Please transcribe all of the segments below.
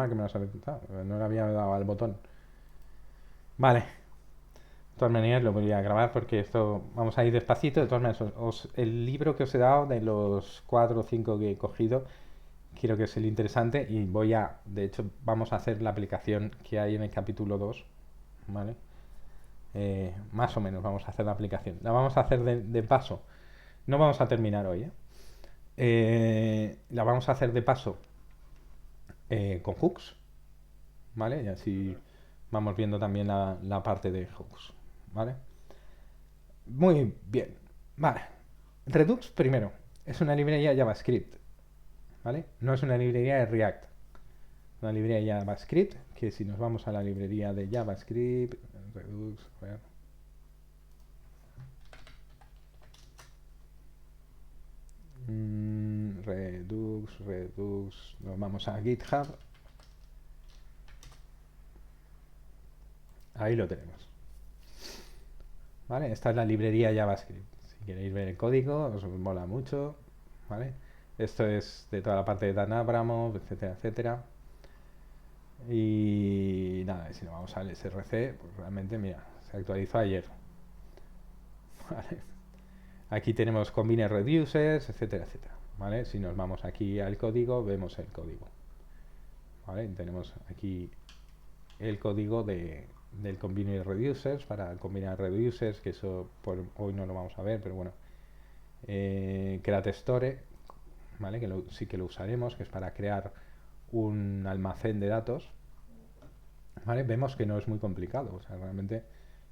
que me lo has apuntado, no le había dado al botón. Vale, de todas maneras lo voy a grabar porque esto vamos a ir despacito. De todas maneras, el libro que os he dado de los 4 o 5 que he cogido, quiero que es el interesante y de hecho, vamos a hacer la aplicación que hay en el capítulo 2, ¿vale? Más o menos vamos a hacer la aplicación. La vamos a hacer de paso. No vamos a terminar hoy, ¿eh? La vamos a hacer de paso con hooks, ¿vale? Y así vamos viendo también la parte de hooks, ¿vale? Muy bien, vale. Redux, primero, es una librería de JavaScript, ¿vale? No es una librería de React. Una librería de JavaScript, que si nos vamos a la librería de JavaScript, Redux, a ver. Redux, nos vamos a GitHub. Ahí lo tenemos. ¿Vale? Esta es la librería JavaScript. Si queréis ver el código, os mola mucho, ¿vale? Esto es de toda la parte de Dan Abramov, etcétera, etcétera. Y nada, si nos vamos al SRC, pues realmente, mira, se actualizó ayer. ¿Vale? Aquí tenemos combine reducers, etcétera, etcétera. ¿Vale? Si nos vamos aquí al código, vemos el código. ¿Vale? Tenemos aquí el código del combine reducers para combinar reducers, que eso por hoy no lo vamos a ver, pero bueno. Create store, ¿vale? Que sí que lo usaremos, que es para crear un almacén de datos. ¿Vale? Vemos que no es muy complicado, o sea, realmente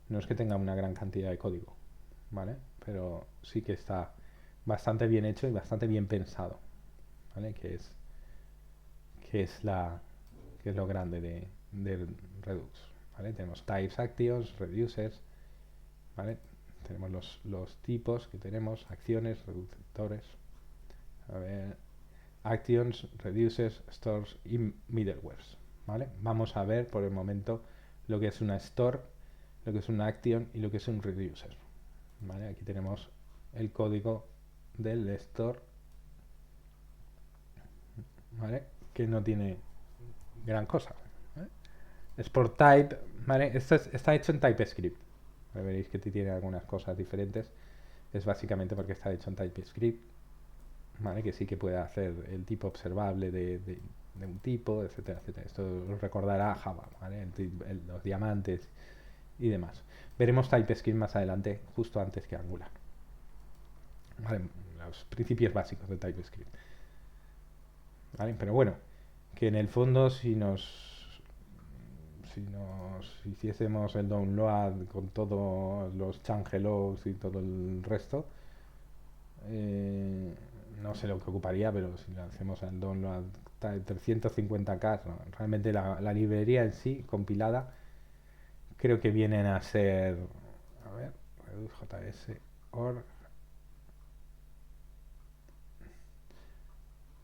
no es que tenga una gran cantidad de código, ¿vale? Pero sí que está bastante bien hecho y bastante bien pensado, ¿vale? Que es la que es lo grande de Redux, ¿vale? Tenemos types, actions, reducers, ¿vale? Tenemos los tipos que tenemos, acciones, reductores, a ver, actions, reducers, stores y middlewares, ¿vale? Vamos a ver por el momento lo que es una store, lo que es una action y lo que es un reducer, ¿vale? Aquí tenemos el código del store, ¿vale? Que no tiene gran cosa, ¿vale? Es por type, ¿vale? Está hecho en TypeScript, veréis que tiene algunas cosas diferentes, es básicamente porque está hecho en TypeScript, ¿vale? Que sí que puede hacer el tipo observable de un tipo, etcétera, etcétera. Esto os recordará a Java, ¿vale? Los diamantes y demás. Veremos TypeScript más adelante, justo antes que Angular, ¿vale? Los principios básicos de TypeScript, ¿vale? Pero bueno, que en el fondo si nos hiciésemos el download con todos los changelogs y todo el resto, no sé lo que ocuparía, pero si lo hacemos el download 350K, no, realmente la librería en sí, compilada, creo que vienen a ser, a ver, redux.js org.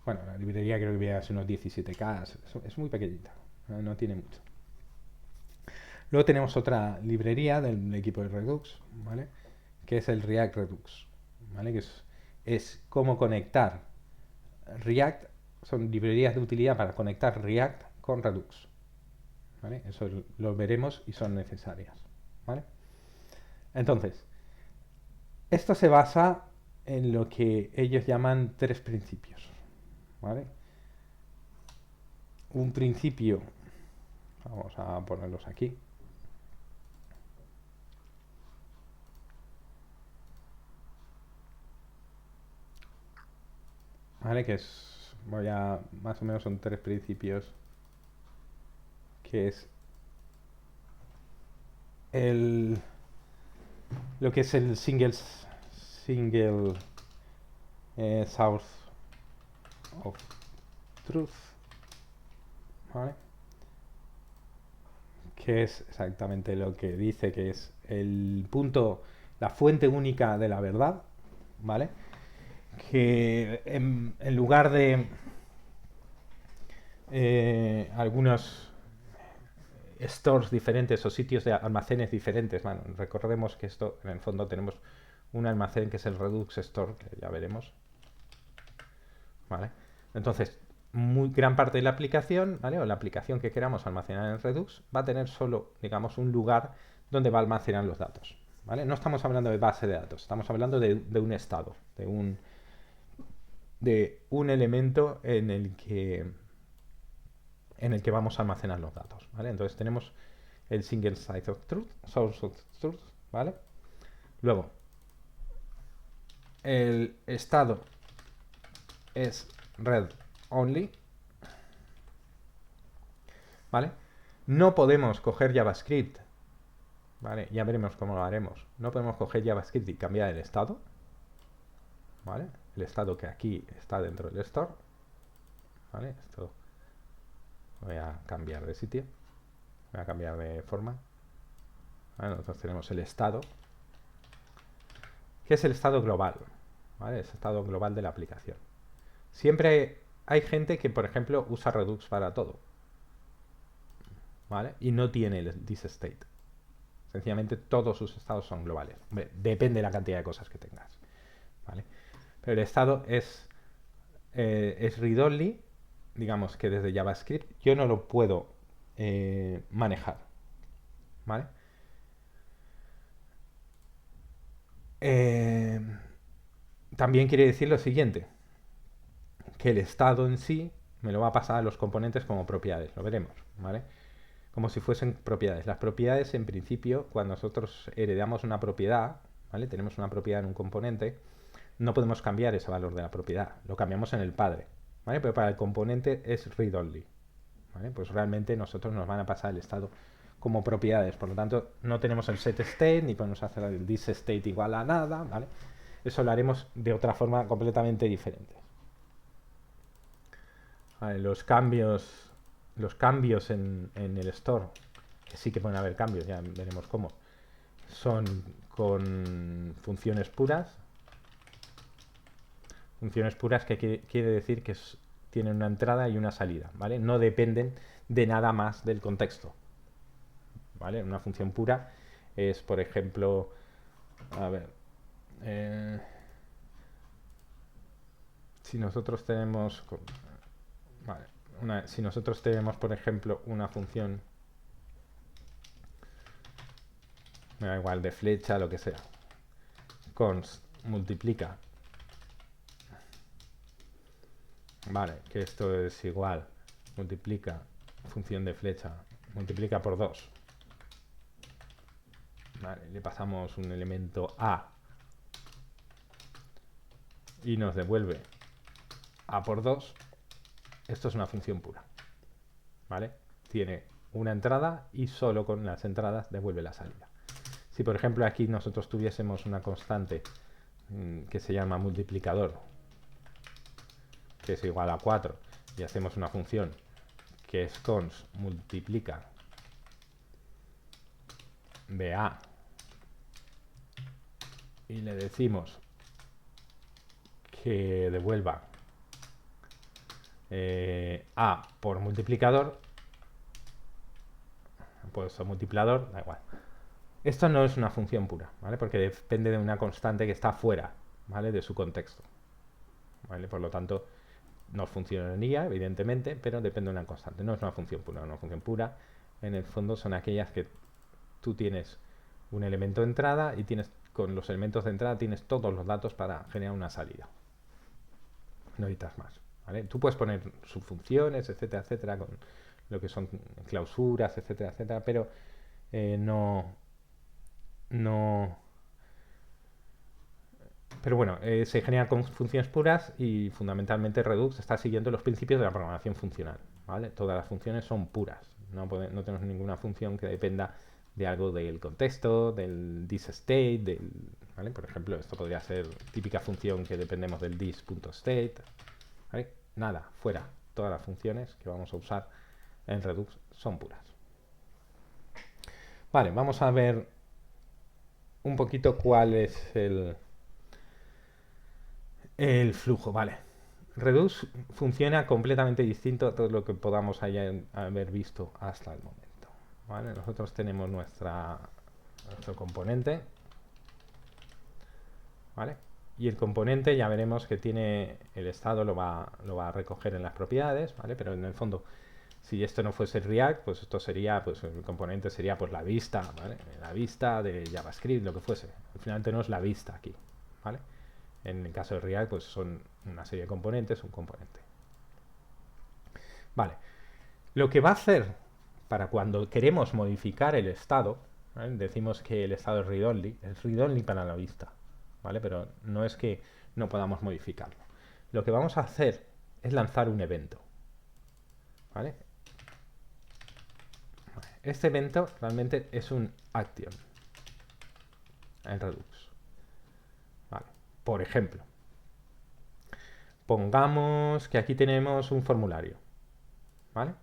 Bueno, la librería creo que viene a ser unos 17K, es muy pequeñita, no tiene mucho. Luego tenemos otra librería del equipo de Redux, ¿vale? Que es el React Redux, ¿vale? Que es cómo conectar React, son librerías de utilidad para conectar React con Redux, ¿vale? Eso lo veremos y son necesarias, ¿vale? Entonces, esto se basa en lo que ellos llaman tres principios, ¿vale? Un principio, vamos a ponerlos aquí, ¿vale? Más o menos son tres principios, que es el, lo que es el single source of truth, ¿vale? Que es exactamente lo que dice, que es el punto, la fuente única de la verdad, ¿vale? Que en lugar de algunos stores diferentes o sitios de almacenes diferentes, bueno, recordemos que esto en el fondo tenemos un almacén que es el Redux Store, que ya veremos, ¿vale? Entonces, gran parte de la aplicación, ¿vale? O la aplicación que queramos almacenar en Redux va a tener solo, digamos, un lugar donde va a almacenar los datos, ¿vale? No estamos hablando de base de datos, estamos hablando de un estado, de un elemento en el que vamos a almacenar los datos, ¿vale? Entonces tenemos el single site of truth, source of truth, ¿vale? Luego, el estado es read only, ¿vale? No podemos coger JavaScript, ¿vale? Ya veremos cómo lo haremos. No podemos coger JavaScript y cambiar el estado, ¿vale? El estado que aquí está dentro del store, ¿vale? Esto voy a cambiar de sitio, voy a cambiar de forma. ¿Vale? Nosotros tenemos el estado, que es el estado global, ¿vale? Es el estado global de la aplicación. Siempre hay gente que, por ejemplo, usa Redux para todo, ¿vale? Y no tiene el thisState. Sencillamente todos sus estados son globales. Hombre, depende de la cantidad de cosas que tengas, ¿vale? Pero el estado es read-only, digamos que desde JavaScript yo no lo puedo manejar, ¿vale? También quiere decir lo siguiente, que el estado en sí me lo va a pasar a los componentes como propiedades, lo veremos, ¿vale? Como si fuesen propiedades. Las propiedades, en principio, cuando nosotros heredamos una propiedad, ¿vale? Tenemos una propiedad en un componente, no podemos cambiar ese valor de la propiedad, lo cambiamos en el padre, ¿vale? Pero para el componente es read-only, ¿vale? Pues realmente nosotros nos van a pasar el estado como propiedades, por lo tanto no tenemos el setState ni podemos hacer el thisState igual a nada, ¿vale? Eso lo haremos de otra forma completamente diferente. Vale, los cambios en el store, que sí que pueden haber cambios, ya veremos cómo, son con funciones puras. Funciones puras que quiere decir que tienen una entrada y una salida, ¿vale? No dependen de nada más del contexto, ¿vale? Una función pura es, por ejemplo, a ver, si nosotros tenemos, vale, si nosotros tenemos, por ejemplo, una función, me da igual, de flecha, lo que sea, const multiplica, vale, que esto es igual, multiplica, función de flecha, multiplica por 2, vale, le pasamos un elemento a y nos devuelve a por 2, esto es una función pura, ¿vale? Tiene una entrada y solo con las entradas devuelve la salida. Si por ejemplo aquí nosotros tuviésemos una constante que se llama multiplicador, que es igual a 4, y hacemos una función que es const multiplica de a y le decimos que devuelva a por multiplicador, pues multiplador, da igual. Esto no es una función pura, ¿vale? Porque depende de una constante que está fuera, ¿vale? De su contexto, ¿vale? Por lo tanto, no funcionaría, evidentemente, pero depende de una constante. No es una función pura. Una función pura, en el fondo, son aquellas que tú tienes un elemento de entrada y tienes con los elementos de entrada tienes todos los datos para generar una salida. No necesitas más, ¿vale? Tú puedes poner subfunciones, etcétera, etcétera, con lo que son clausuras, etcétera, etcétera, pero no... Pero bueno, se generan con funciones puras y fundamentalmente Redux está siguiendo los principios de la programación funcional, ¿vale? Todas las funciones son puras, no tenemos ninguna función que dependa de algo del contexto, del thisState, ¿vale? Por ejemplo, esto podría ser típica función que dependemos del this.state, ¿vale? Nada, fuera. Todas las funciones que vamos a usar en Redux son puras. Vale, vamos a ver un poquito cuál es el flujo, vale. Redux funciona completamente distinto a todo lo que podamos haber visto hasta el momento, ¿vale? Nosotros tenemos nuestro componente, ¿vale? Y el componente ya veremos que tiene el estado, lo va a recoger en las propiedades, ¿vale? Pero en el fondo, si esto no fuese React, pues esto sería, pues el componente sería pues la vista, ¿vale? La vista de JavaScript, lo que fuese. Al final tenemos la vista aquí, ¿vale? En el caso de React, pues son una serie de componentes, un componente. Vale. Lo que va a hacer para cuando queremos modificar el estado, ¿vale? Decimos que el estado es read-only para la vista, ¿vale? Pero no es que no podamos modificarlo. Lo que vamos a hacer es lanzar un evento, ¿vale? Este evento realmente es un action en Redux, ¿vale? Por ejemplo, pongamos que aquí tenemos un formulario, ¿vale?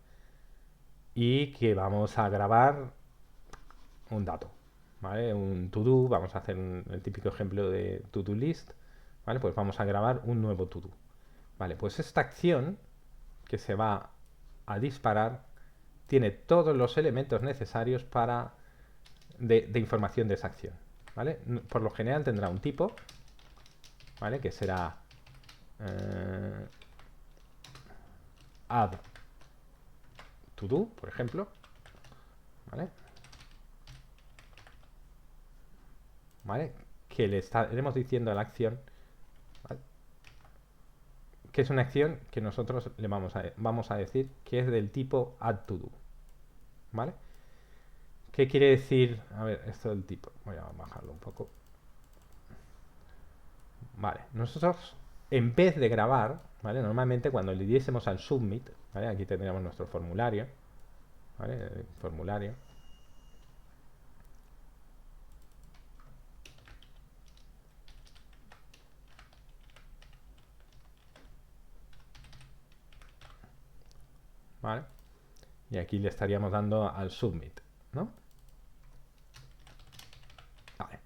Y que vamos a grabar un dato, ¿vale? Un to-do, vamos a hacer el típico ejemplo de to-do list, ¿vale? Pues vamos a grabar un nuevo to-do, ¿vale? Pues esta acción que se va a disparar tiene todos los elementos necesarios para de información de esa acción, ¿vale? Por lo general tendrá un tipo, ¿vale? Que será add to do, por ejemplo, ¿vale? ¿Vale? Que le estaremos diciendo a la acción, ¿vale? Que es una acción que nosotros le vamos a decir que es del tipo add to do, ¿vale? ¿Qué quiere decir? A ver, esto del tipo, voy a bajarlo un poco. Vale, nosotros en vez de grabar, ¿vale? Normalmente cuando le diésemos al submit, ¿vale? Aquí tendríamos nuestro formulario, ¿vale? El formulario. ¿Vale? Y aquí le estaríamos dando al submit, ¿no? Vale.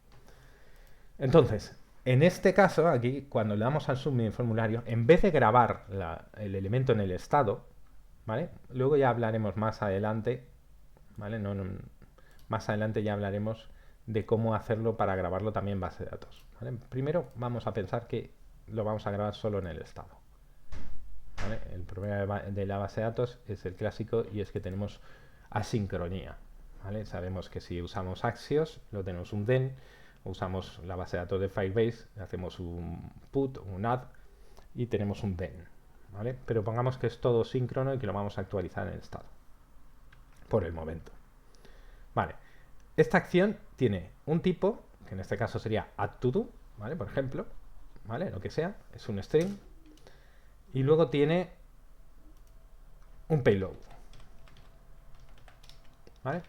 Entonces, en este caso, aquí, cuando le damos al submit formulario, en vez de grabar el elemento en el estado, ¿vale? Luego ya hablaremos más adelante, ¿vale? Más adelante ya hablaremos de cómo hacerlo para grabarlo también en base de datos, ¿vale? Primero vamos a pensar que lo vamos a grabar solo en el estado, ¿vale? El problema de la base de datos es el clásico y es que tenemos asincronía, ¿vale? Sabemos que si usamos Axios, lo tenemos un then, usamos la base de datos de Firebase, hacemos un put, un add y tenemos un then, ¿vale? Pero pongamos que es todo síncrono y que lo vamos a actualizar en el estado por el momento. Vale, esta acción tiene un tipo, que en este caso sería add_to_do, ¿vale? Por ejemplo, ¿vale? Lo que sea, es un string. Y luego tiene un payload, ¿vale?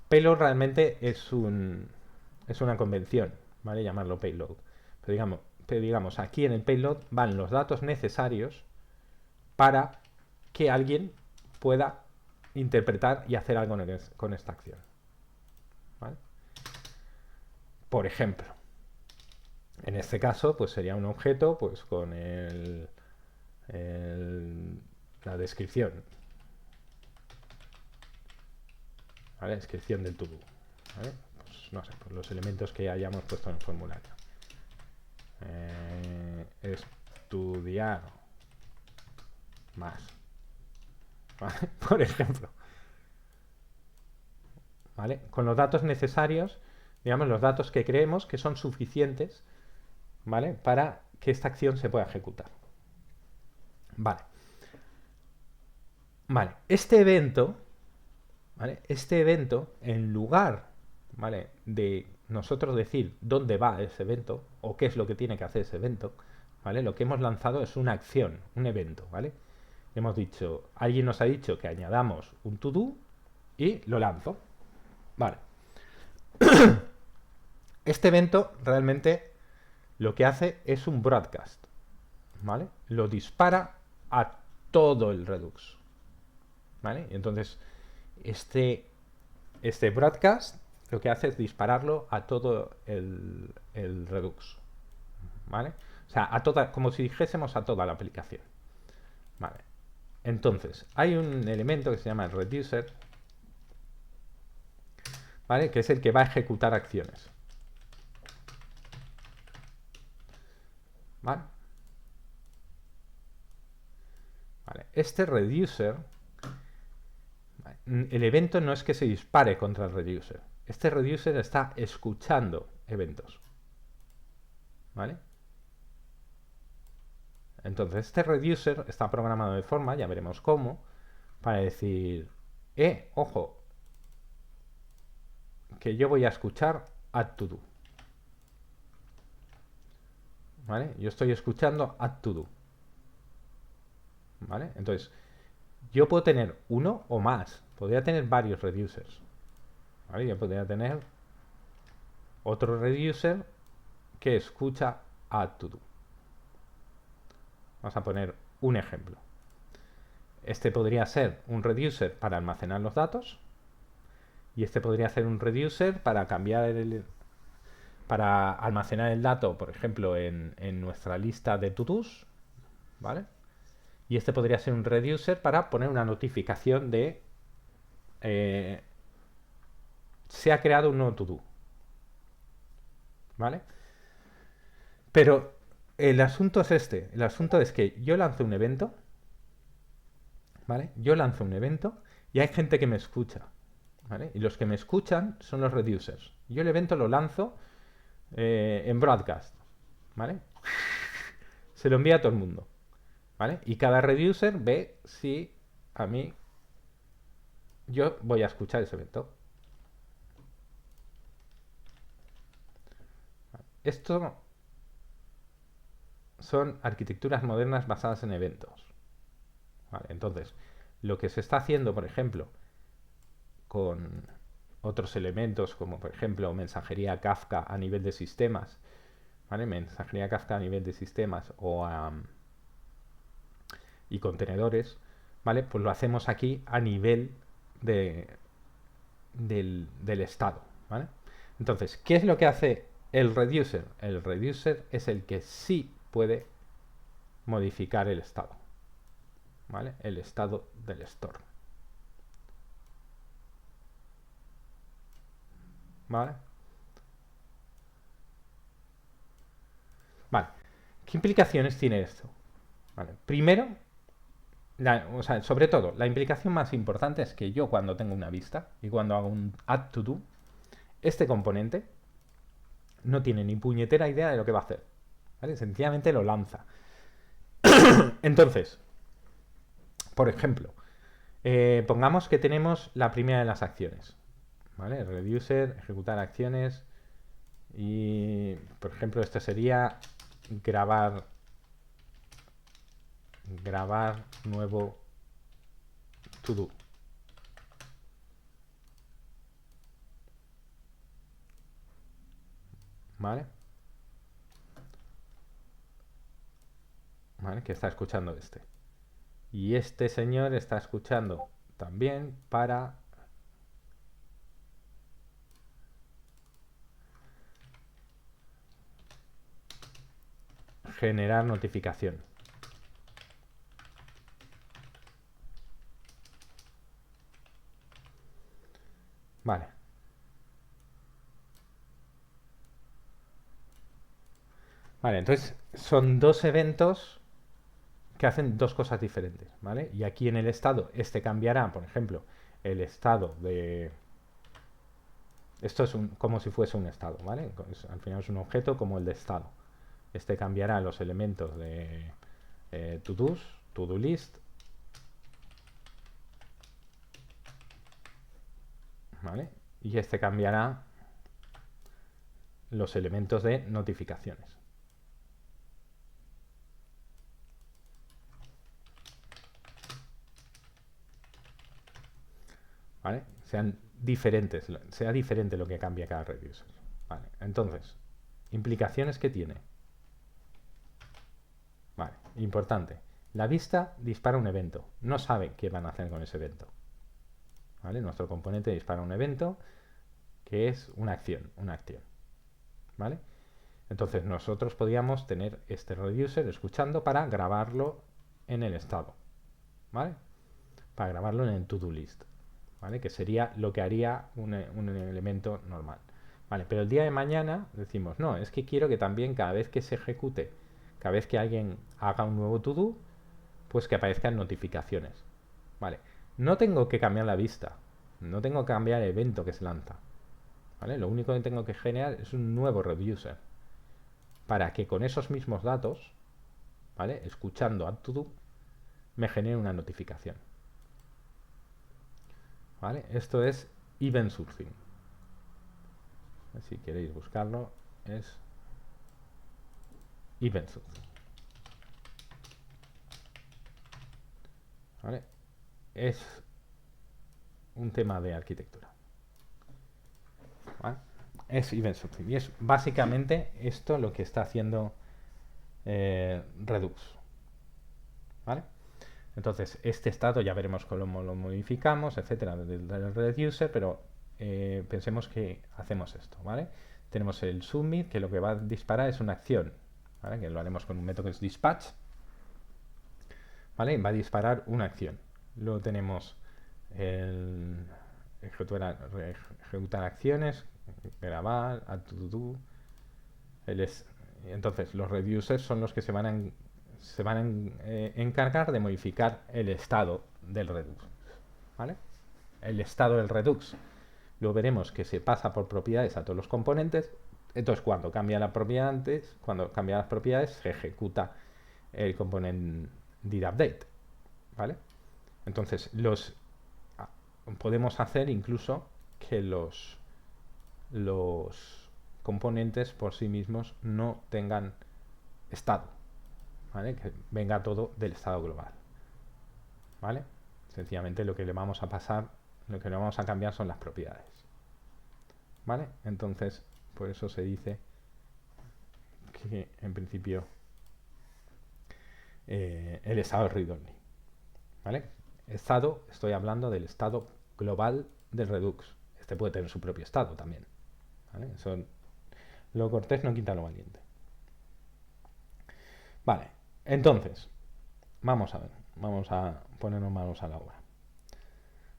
Payload realmente es una convención, ¿vale? Llamarlo payload. Pero digamos, aquí en el payload van los datos necesarios para que alguien pueda interpretar y hacer algo con esta acción, ¿vale? Por ejemplo, en este caso, pues sería un objeto pues con la descripción, ¿vale? Descripción del to-do, ¿vale? Pues, no sé, pues los elementos que hayamos puesto en el formulario. Estudiar más, ¿vale? Por ejemplo, ¿vale? Con los datos necesarios, digamos, los datos que creemos que son suficientes, ¿vale? Para que esta acción se pueda ejecutar. Vale. Vale, este evento, ¿vale? Este evento, en lugar, ¿vale? de nosotros decir dónde va ese evento o qué es lo que tiene que hacer ese evento, ¿vale? Lo que hemos lanzado es una acción, un evento, ¿vale? Hemos dicho, alguien nos ha dicho que añadamos un to-do y lo lanzo. Vale. Este evento realmente lo que hace es un broadcast, ¿vale? Lo dispara a todo el Redux, ¿vale? Entonces, este broadcast lo que hace es dispararlo a todo el Redux, ¿vale? O sea, como si dijésemos a toda la aplicación, ¿vale? Entonces, hay un elemento que se llama el reducer, ¿vale? Que es el que va a ejecutar acciones, ¿vale? Vale. Este reducer, el evento no es que se dispare contra el reducer. Este reducer está escuchando eventos, ¿vale? Entonces este reducer está programado de forma, ya veremos cómo, para decir, ojo, que yo voy a escuchar add to do, ¿vale? Yo estoy escuchando add to do, ¿vale? Entonces, yo puedo tener uno o más, podría tener varios reducers, ¿vale? Yo podría tener otro reducer que escucha add to do. Vamos a poner un ejemplo. Este podría ser un reducer para almacenar los datos y este podría ser un reducer para cambiar para almacenar el dato, por ejemplo, en nuestra lista de to-dos, ¿vale? Y este podría ser un reducer para poner una notificación de se ha creado un nuevo to-do, ¿vale? Pero el asunto es este, el asunto es que yo lanzo un evento, ¿vale? Yo lanzo un evento y hay gente que me escucha, ¿vale? Y los que me escuchan son los reducers. Yo el evento lo lanzo en broadcast, ¿vale? Se lo envía a todo el mundo, ¿vale? Y cada reducer ve si a mí yo voy a escuchar ese evento. Esto son arquitecturas modernas basadas en eventos, ¿vale? Entonces, lo que se está haciendo, por ejemplo, con otros elementos como por ejemplo mensajería Kafka a nivel de sistemas, ¿vale? Mensajería Kafka a nivel de sistemas y contenedores, ¿vale? Pues lo hacemos aquí a nivel del estado, ¿vale? Entonces, ¿qué es lo que hace el reducer? El reducer es el que sí puede modificar el estado, ¿vale? El estado del store, ¿vale? Vale. ¿Qué implicaciones tiene esto? Vale. Primero, o sea, sobre todo, la implicación más importante es que yo cuando tengo una vista y cuando hago un add to do, este componente no tiene ni puñetera idea de lo que va a hacer, ¿vale? Sencillamente lo lanza. Entonces, por ejemplo, pongamos que tenemos la primera de las acciones, ¿vale? Reducer, ejecutar acciones y, por ejemplo, esto sería grabar nuevo to do. ¿Vale? ¿Vale? Que está escuchando este. Y este señor está escuchando también para generar notificación. Vale. Vale, entonces son dos eventos que hacen dos cosas diferentes, ¿vale? Y aquí en el estado, este cambiará, por ejemplo, el estado de... Esto es como si fuese un estado, ¿vale? Al final es un objeto como el de estado. Este cambiará los elementos de to-dos, to-do list, ¿vale? Y este cambiará los elementos de notificaciones. ¿Vale? Sea diferente lo que cambia cada reducer. ¿Vale? Entonces, implicaciones que tiene. Vale, importante. La vista dispara un evento. No sabe qué van a hacer con ese evento. ¿Vale? Nuestro componente dispara un evento que es una acción. ¿Vale? Entonces nosotros podríamos tener este reducer escuchando para grabarlo en el estado. ¿Vale? Para grabarlo en el to-do list. ¿Vale? Que sería lo que haría un elemento normal. ¿Vale? Pero el día de mañana decimos, no, es que quiero que también cada vez que se ejecute, cada vez que alguien haga un nuevo to-do, pues que aparezcan notificaciones. Vale, no tengo que cambiar la vista, no tengo que cambiar el evento que se lanza. ¿Vale? Lo único que tengo que generar es un nuevo reducer para que con esos mismos datos, ¿vale? Escuchando a todo, me genere una notificación. ¿Vale? Esto es event sourcing. Si queréis buscarlo, es event sourcing. ¿Vale? Es un tema de arquitectura. ¿Vale? Es event sourcing. Y es básicamente esto lo que está haciendo Redux. ¿Vale? Entonces, este estado ya veremos cómo lo modificamos, etcétera, del reducer, pero pensemos que hacemos esto, ¿vale? Tenemos el submit, que lo que va a disparar es una acción, ¿vale? Que lo haremos con un método que es dispatch, ¿vale? Va a disparar una acción. Luego tenemos el ejecutar acciones, grabar, add to do. Entonces, los reducers son los que se van a encargar de modificar el estado del Redux, ¿vale? El estado del Redux lo veremos que se pasa por propiedades a todos los componentes. Entonces, cuando cambia las propiedades, se ejecuta el componente did update, ¿vale? Entonces, podemos hacer incluso que los componentes por sí mismos no tengan estado, ¿vale? Que venga todo del estado global, ¿vale? Sencillamente lo que le vamos a cambiar son las propiedades, ¿vale? Entonces, por eso se dice que en principio el estado es read-only, ¿vale? Estado, estoy hablando del estado global del Redux. Este puede tener su propio estado también, ¿vale? Eso, lo cortés no quita lo valiente. Vale, entonces, vamos a ver, vamos a ponernos manos a la obra.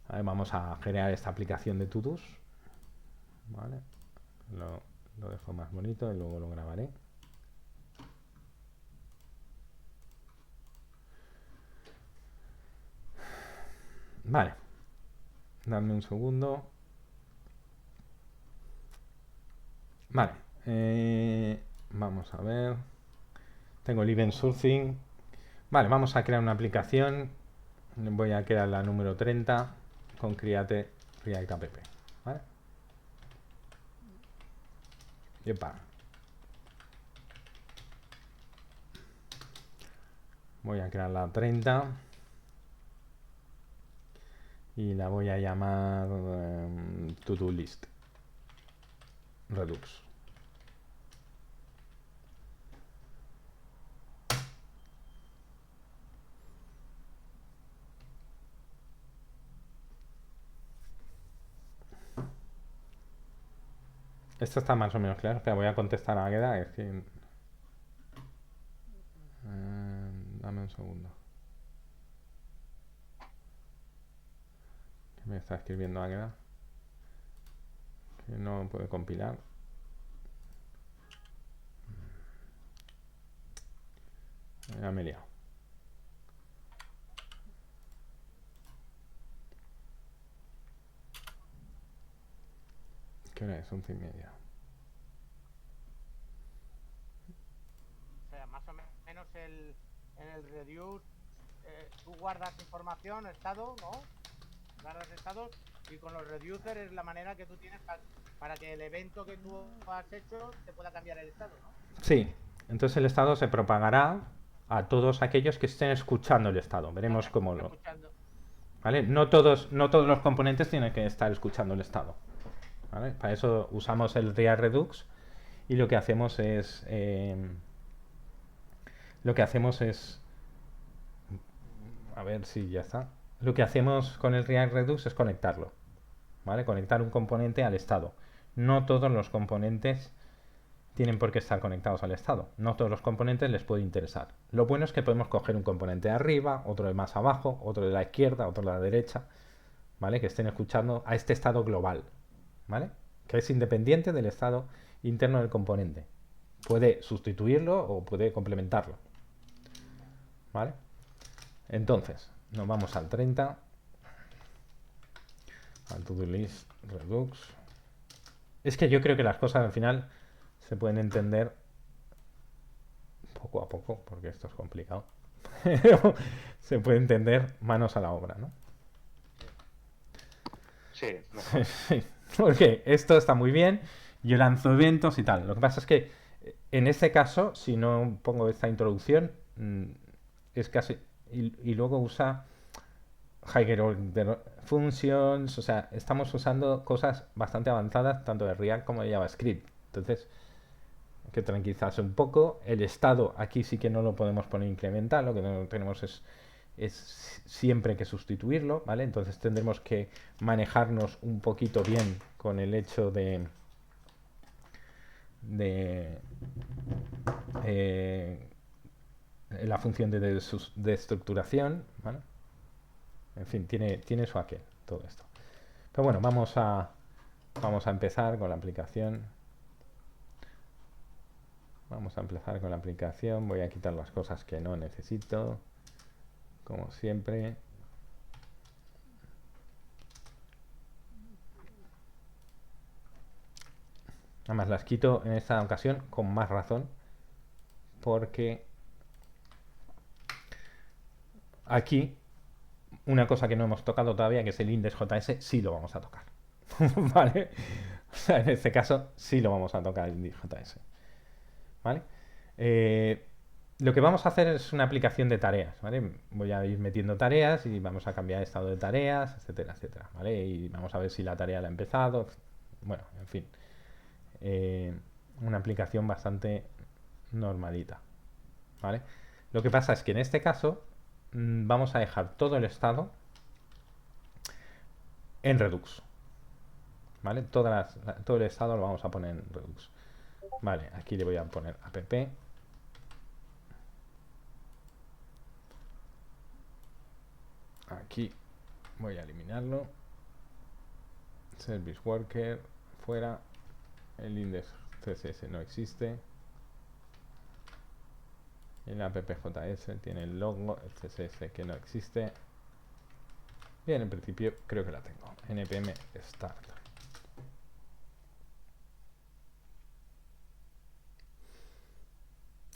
¿Vale? Vamos a crear esta aplicación de to-dos, ¿vale? Lo dejo más bonito y luego lo grabaré. Vale, dame un segundo. Vale, vamos a ver. Tengo el event sourcing. Vale, vamos a crear una aplicación. Voy a crear la número 30 con create react app, ¿vale? Yepa. Voy a crear la 30 y la voy a llamar to-do list Redux. Esto está más o menos claro. Espera, voy a contestar a Águeda. Es que... dame un segundo. ¿Qué me está escribiendo Águeda? Que no puede compilar. Ya me he liado. ¿Qué hora es? 11:30. O sea, más o menos en el reduce tú guardas información, estado, ¿no? Guardas estados y con los reducers es la manera que tú tienes para que el evento que tú has hecho te pueda cambiar el estado, ¿no? Sí, entonces el estado se propagará a todos aquellos que estén escuchando el estado. Veremos cómo lo... ¿Vale? No todos los componentes tienen que estar escuchando el estado, ¿vale? Para eso usamos el React Redux y lo que hacemos es a ver si ya está. Lo que hacemos con el React Redux es conectarlo, ¿vale? Conectar un componente al estado. No todos los componentes tienen por qué estar conectados al estado. No todos los componentes les puede interesar. Lo bueno es que podemos coger un componente de arriba, otro de más abajo, otro de la izquierda, otro de la derecha, ¿vale? Que estén escuchando a este estado global, ¿vale? Que es independiente del estado interno del componente. puede sustituirlo o puede complementarlo, ¿vale? Entonces, nos vamos al 30, al to-do list, Redux. Es que yo creo que las cosas al final se pueden entender poco a poco, porque esto es complicado. Pero se puede entender manos a la obra, ¿no? Sí, mejor. Sí, porque esto está muy bien, yo lanzo eventos y tal. Lo que pasa es que en este caso, si no pongo esta introducción, es casi... Y luego usa higher order functions, o sea, estamos usando cosas bastante avanzadas tanto de React como de JavaScript. Entonces, hay que tranquilizarse un poco. El estado aquí sí que no lo podemos poner incremental, lo que no tenemos es siempre que sustituirlo, ¿vale? Entonces tendremos que manejarnos un poquito bien con el hecho de la función de estructuración, ¿vale? En fin, tiene su aquel todo esto. Pero bueno, vamos a empezar con la aplicación. Vamos a empezar con la aplicación. Voy a quitar las cosas que no necesito, como siempre. Además las quito en esta ocasión con más razón, porque aquí una cosa que no hemos tocado todavía, que es el index.js, sí lo vamos a tocar. ¿Vale? O sea, en este caso sí lo vamos a tocar el index.js. ¿Vale? Lo que vamos a hacer es una aplicación de tareas, ¿vale? Voy a ir metiendo tareas y vamos a cambiar estado de tareas, etcétera, etcétera, ¿vale? Y vamos a ver si la tarea la ha empezado. Bueno, en fin. Una aplicación bastante normalita, ¿vale? Lo que pasa es que en este caso vamos a dejar todo el estado en Redux, ¿vale? Todo el estado lo vamos a poner en Redux. Vale, aquí le voy a poner app. Aquí voy a eliminarlo. Service Worker, fuera. El index CSS no existe. El app.js tiene el logo, el CSS que no existe. Bien, en principio creo que la tengo. npm start.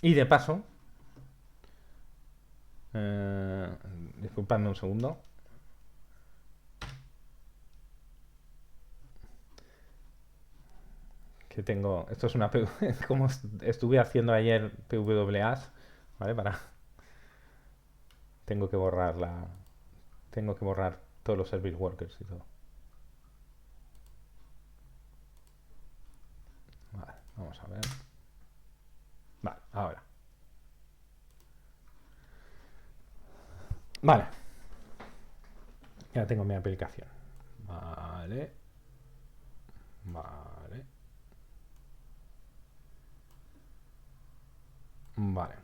Y de paso, disculpadme un segundo. Que tengo, esto es una como estuve haciendo ayer PWAs, ¿vale? Tengo que borrar todos los service workers y todo. Vale, vamos a ver. Vale, ahora. Vale. Ya tengo mi aplicación. Vale. Vale. Vale.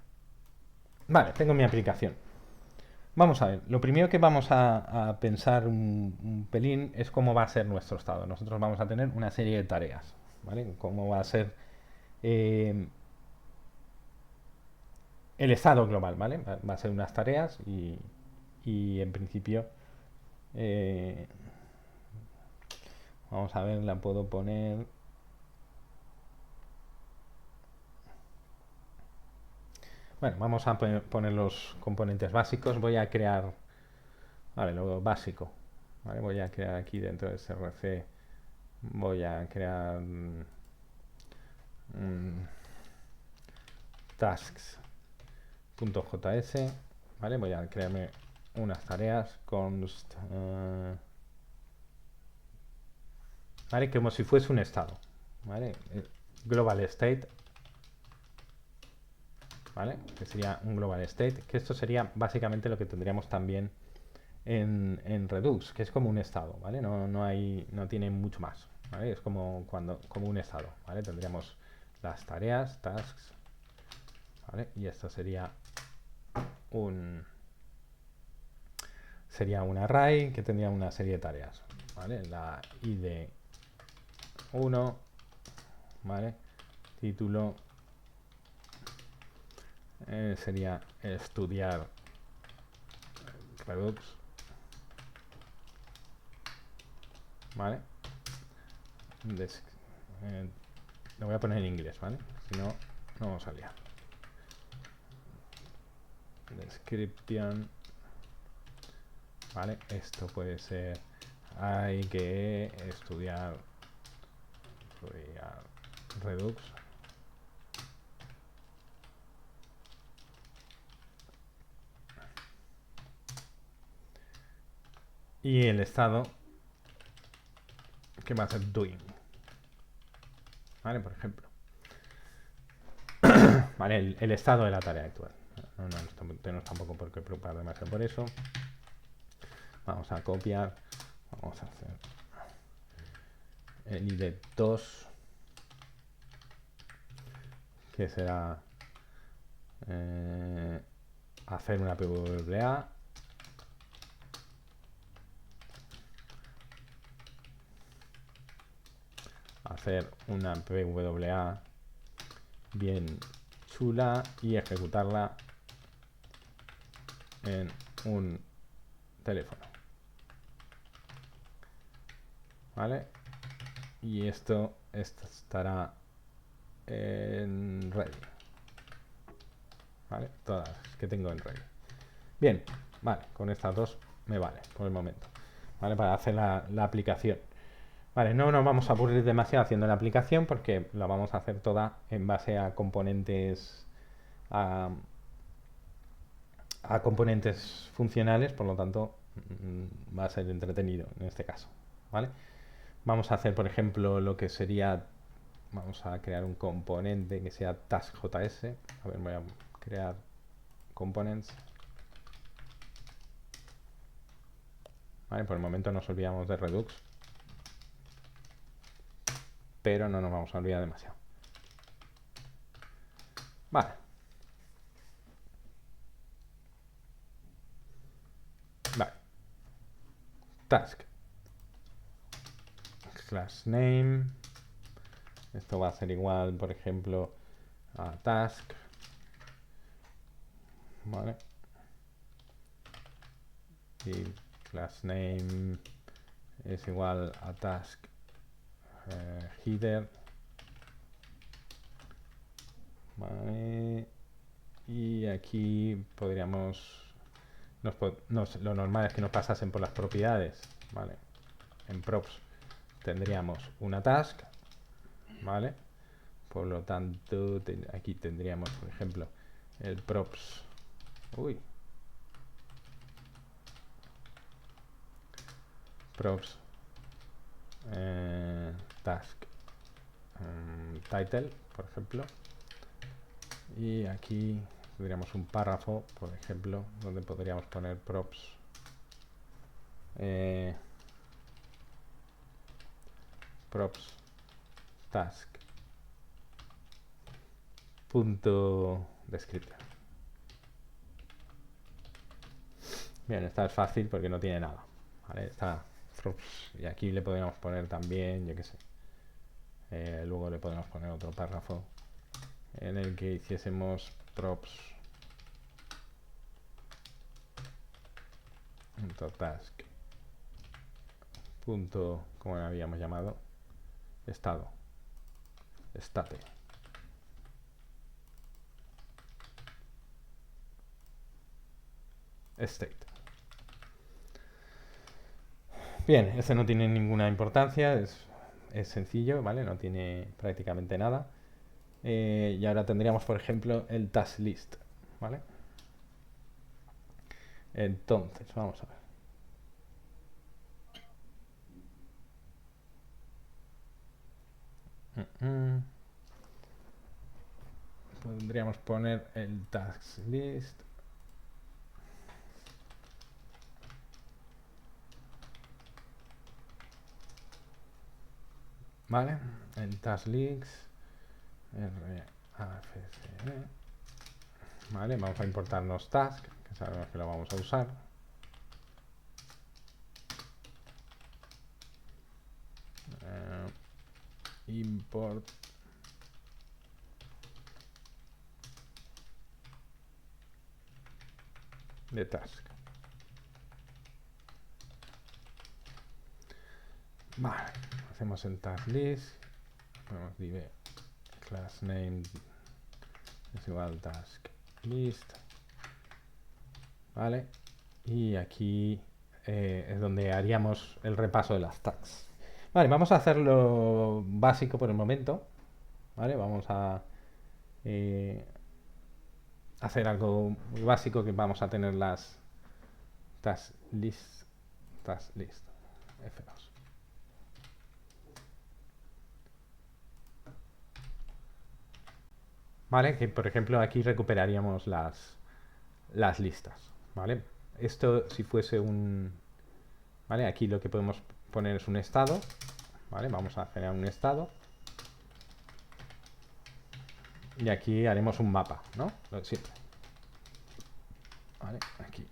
Vale, tengo mi aplicación. Vamos a ver, lo primero que vamos a pensar un pelín es cómo va a ser nuestro estado. Nosotros vamos a tener una serie de tareas, ¿vale? Cómo va a ser el estado global, ¿vale? Va a ser unas tareas y en principio vamos a ver, la puedo poner. Bueno, vamos a poner los componentes básicos. Voy a crear, vale, lo básico, ¿vale? Voy a crear aquí dentro de src, voy a crear tasks.js, ¿vale? Voy a crearme unas tareas const, ¿vale? Como si fuese un estado, ¿vale? Global state, ¿vale? Que sería un global state, que esto sería básicamente lo que tendríamos también en Redux, que es como un estado, ¿vale? No tiene mucho como un estado, ¿vale? Tendríamos las tareas, tasks, ¿vale? Y esto sería un array que tendría una serie de tareas, ¿vale? La id 1, ¿vale? Título sería estudiar Redux, ¿vale? Lo voy a poner en inglés, ¿vale? Si no, no vamos a liar. Description, ¿vale? Esto puede ser, hay que estudiar Redux. Y el estado, que va a ser doing, ¿vale? Por ejemplo. Vale, el estado de la tarea actual. No tenemos tampoco por qué preocupar demasiado por eso. Vamos a copiar. Vamos a hacer el ID 2, que será hacer una PWA. Hacer una PWA bien chula y ejecutarla en un teléfono, ¿vale? Y esto estará en ready, ¿vale? Todas las que tengo en ready. Bien, vale, con estas dos me vale por el momento, ¿vale? Para hacer la aplicación. Vale, no nos vamos a aburrir demasiado haciendo la aplicación porque la vamos a hacer toda en base a componentes a componentes funcionales, por lo tanto va a ser entretenido en este caso, ¿vale? Vamos a hacer, por ejemplo, lo que sería, vamos a crear un componente que sea task.js. A ver, voy a crear components. Vale, por el momento nos olvidamos de Redux, pero no nos vamos a olvidar demasiado. Vale. Vale. Task. Class name. Esto va a ser igual, por ejemplo, a task. Vale. Y class name es igual a task header. Vale. Y aquí podríamos... lo normal es que nos pasasen por las propiedades, ¿vale? En props tendríamos una task, ¿vale? Por lo tanto, aquí tendríamos, por ejemplo, el props. Uy. Props task title, por ejemplo. Y aquí tendríamos un párrafo, por ejemplo, donde podríamos poner props props task punto descriptor. Bien, esta es fácil porque no tiene nada, ¿vale? Está props, y aquí le podríamos poner también, yo qué sé, luego le podemos poner otro párrafo en el que hiciésemos props task punto, como habíamos llamado, estado, state. State. Bien, este no tiene ninguna importancia, es sencillo, ¿vale? No tiene prácticamente nada. Y ahora tendríamos, por ejemplo, el task list, ¿vale? Entonces, vamos a ver. Podríamos poner el task list. Vale, el task list RAFCE. Vale, vamos a importarnos task, que sabemos que lo vamos a usar. Import de task. Vale, hacemos el task list, ponemos div class name es igual task list, vale, y aquí es donde haríamos el repaso de las tags. Vale, vamos a hacerlo básico por el momento, vale, vamos a hacer algo muy básico, que vamos a tener las task list F2. Vale, que por ejemplo aquí recuperaríamos las listas, ¿vale? Esto si fuese un... ¿Vale? Aquí lo que podemos poner es un estado, ¿vale? Vamos a generar un estado. Y aquí haremos un mapa, ¿no? Lo de siempre. Vale, aquí.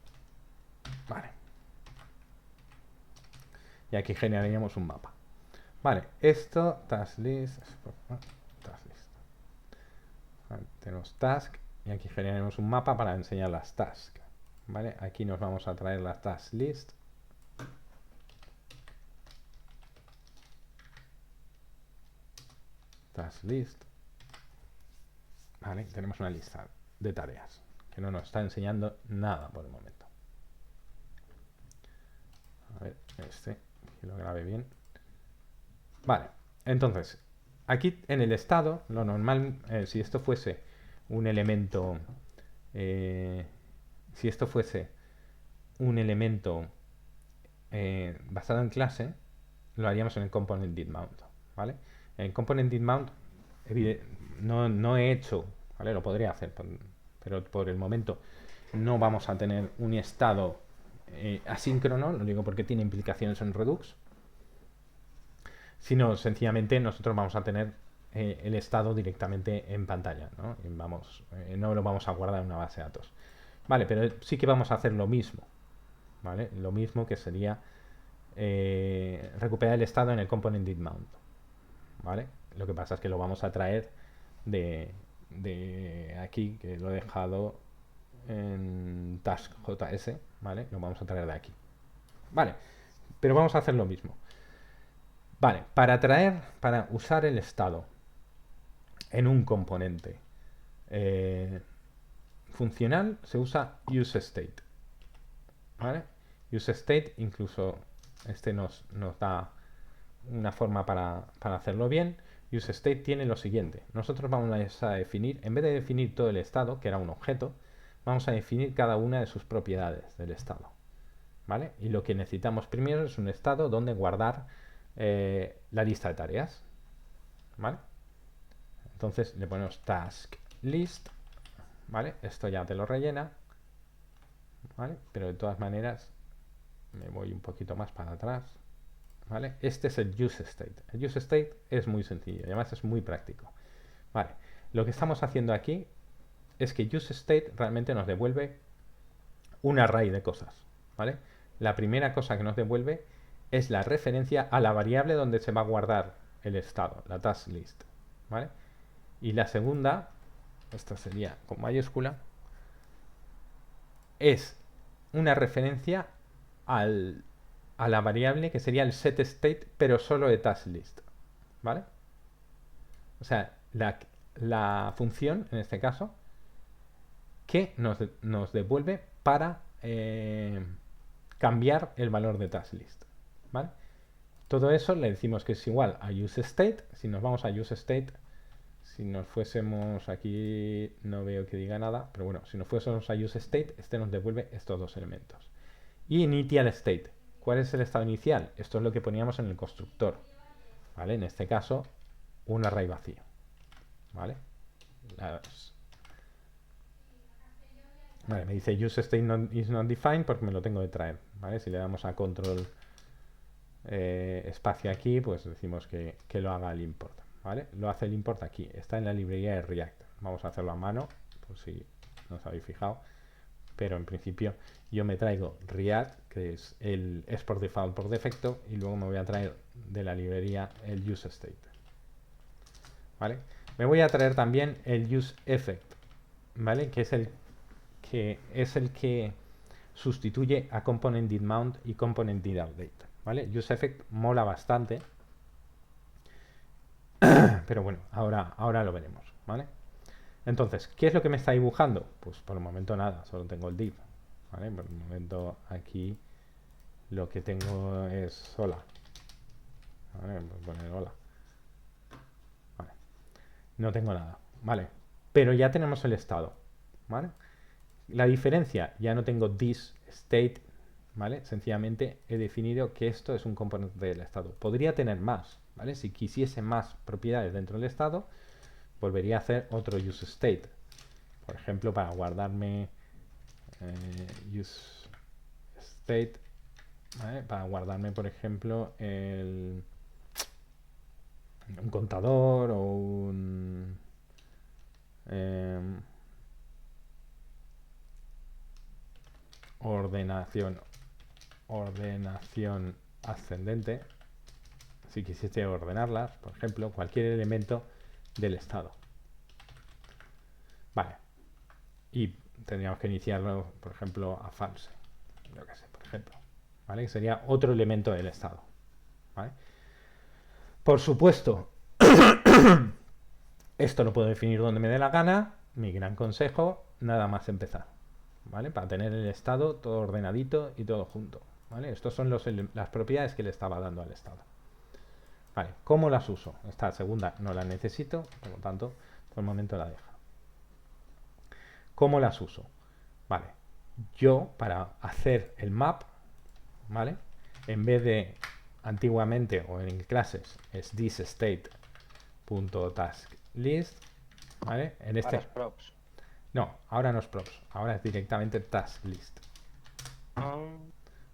Vale. Y aquí generaríamos un mapa. Vale, esto, task list. Vale, tenemos task y aquí generaremos un mapa para enseñar las tasks. ¿Vale? Aquí nos vamos a traer la task list. Task list. Vale, tenemos una lista de tareas que no nos está enseñando nada por el momento. A ver, que lo grabe bien. Vale, entonces, aquí en el estado, lo normal, si esto fuese un elemento, basado en clase, lo haríamos en el component did mount, ¿vale? En el component did mount no he hecho, ¿vale? Lo podría hacer, pero por el momento no vamos a tener un estado asíncrono, lo digo porque tiene implicaciones en Redux, sino sencillamente nosotros vamos a tener el estado directamente en pantalla, ¿no? Y no lo vamos a guardar en una base de datos. Vale, pero sí que vamos a hacer lo mismo, ¿vale? Lo mismo, que sería recuperar el estado en el component did mount, ¿vale? Lo que pasa es que lo vamos a traer de aquí, que lo he dejado en task.js, ¿vale? Lo vamos a traer de aquí, ¿vale? Pero vamos a hacer lo mismo. Vale, para usar el estado en un componente funcional se usa useState, ¿vale? useState, incluso nos da una forma para hacerlo bien. useState tiene lo siguiente: nosotros vamos a definir, en vez de definir todo el estado, que era un objeto, vamos a definir cada una de sus propiedades del estado, ¿vale? Y lo que necesitamos primero es un estado donde guardar la lista de tareas, ¿vale? Entonces le ponemos task list, ¿vale? Esto ya te lo rellena, ¿vale? Pero de todas maneras me voy un poquito más para atrás, ¿vale? Este es el useState. El useState es muy sencillo y además es muy práctico, ¿vale? Lo que estamos haciendo aquí es que useState realmente nos devuelve un array de cosas, ¿vale? La primera cosa que nos devuelve es la referencia a la variable donde se va a guardar el estado, la task list, ¿vale? Y la segunda, esta sería con mayúscula, es una referencia a la variable que sería el setState, pero solo de task list, ¿vale? O sea, la función, en este caso, que nos devuelve para cambiar el valor de task list, ¿vale? Todo eso le decimos que es igual a useState. Si nos vamos a useState, si nos fuésemos aquí, no veo que diga nada, pero bueno, si nos fuésemos a useState, este nos devuelve estos dos elementos. Y initial state, ¿cuál es el estado inicial? Esto es lo que poníamos en el constructor, ¿vale? En este caso, un array vacío, ¿vale? Vale, me dice useState is not defined porque me lo tengo que traer, ¿vale? Si le damos a control espacio aquí, pues decimos que lo haga el import, ¿vale? Lo hace el import aquí, está en la librería de React. Vamos a hacerlo a mano, por si no os habéis fijado, pero en principio yo me traigo React, que es por default, por defecto, y luego me voy a traer de la librería el useState, ¿vale? Me voy a traer también el useEffect, ¿vale? Que es el que sustituye a component.didMount y component.didUpdate, ¿vale? useEffect mola bastante, pero bueno, ahora lo veremos, ¿vale? Entonces, ¿qué es lo que me está dibujando? Pues por el momento nada, solo tengo el div, ¿vale? Por el momento aquí lo que tengo es hola, ¿vale? Voy a poner hola, ¿vale? No tengo nada, ¿vale? Pero ya tenemos el estado, ¿vale? La diferencia, ya no tengo this state, ¿vale? Sencillamente he definido que esto es un componente del estado. Podría tener más, ¿vale? Si quisiese más propiedades dentro del estado, volvería a hacer otro use state. Por ejemplo, para guardarme use state, ¿vale? Para guardarme, por ejemplo, un contador o un ordenación ascendente, si quisiese ordenarlas, por ejemplo, cualquier elemento del estado, vale, y tendríamos que iniciarlo, por ejemplo, a false, yo que sé, por ejemplo, vale, sería otro elemento del estado, vale. Por supuesto, esto lo puedo definir donde me dé la gana. Mi gran consejo, nada más empezar, ¿vale? Para tener el estado todo ordenadito y todo junto, ¿vale? Estos son las propiedades que le estaba dando al estado. Vale, ¿cómo las uso? Esta segunda no la necesito, por lo tanto, por el momento la dejo. ¿Cómo las uso? Vale, yo para hacer el map, ¿vale? En vez de antiguamente o en clases es thisState.taskList, ¿vale? En este Para props. no, ahora no es props, ahora es directamente taskList,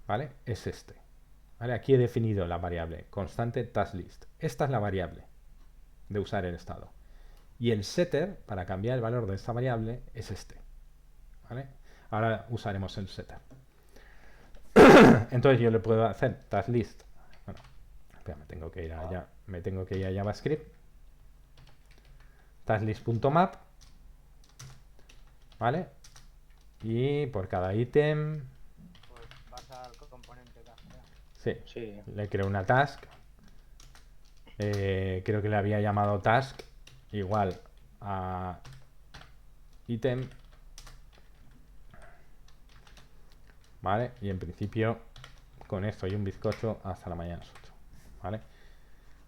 ¿vale? Es este, ¿vale? Aquí he definido la variable constante taskList. Esta es la variable de usar el estado. Y el setter, para cambiar el valor de esta variable, es este, ¿vale? Ahora usaremos el setter. Entonces yo le puedo hacer taskList. Bueno, espera, me tengo que ir a JavaScript. TaskList.map, ¿vale? Y por cada ítem, Pues vas al componente que has creado. sí, le creo una task. Creo que le había llamado task igual a ítem, ¿vale? Y en principio con esto y un bizcocho hasta la mañana 8, ¿vale?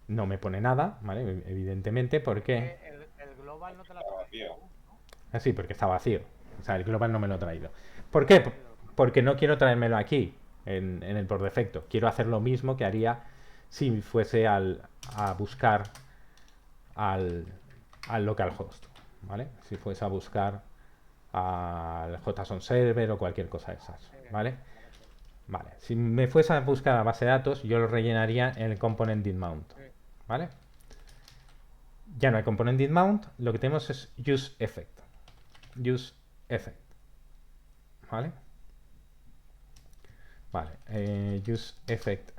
No me pone nada, ¿vale? Evidentemente, porque El global no te lo ha traído, ¿no? sí, porque está vacío. O sea, el global no me lo ha traído. ¿Por qué? Porque no quiero traérmelo aquí, en el por defecto. Quiero hacer lo mismo que haría si fuese a buscar al localhost, ¿vale? Si fuese a buscar al JSON Server o cualquier cosa de esas, ¿vale? Vale, si me fuese a buscar a base de datos, yo lo rellenaría en el component didMount, ¿vale? Ya no hay component didMount, lo que tenemos es useEffect. useEffect, ¿vale? Vale, useEffect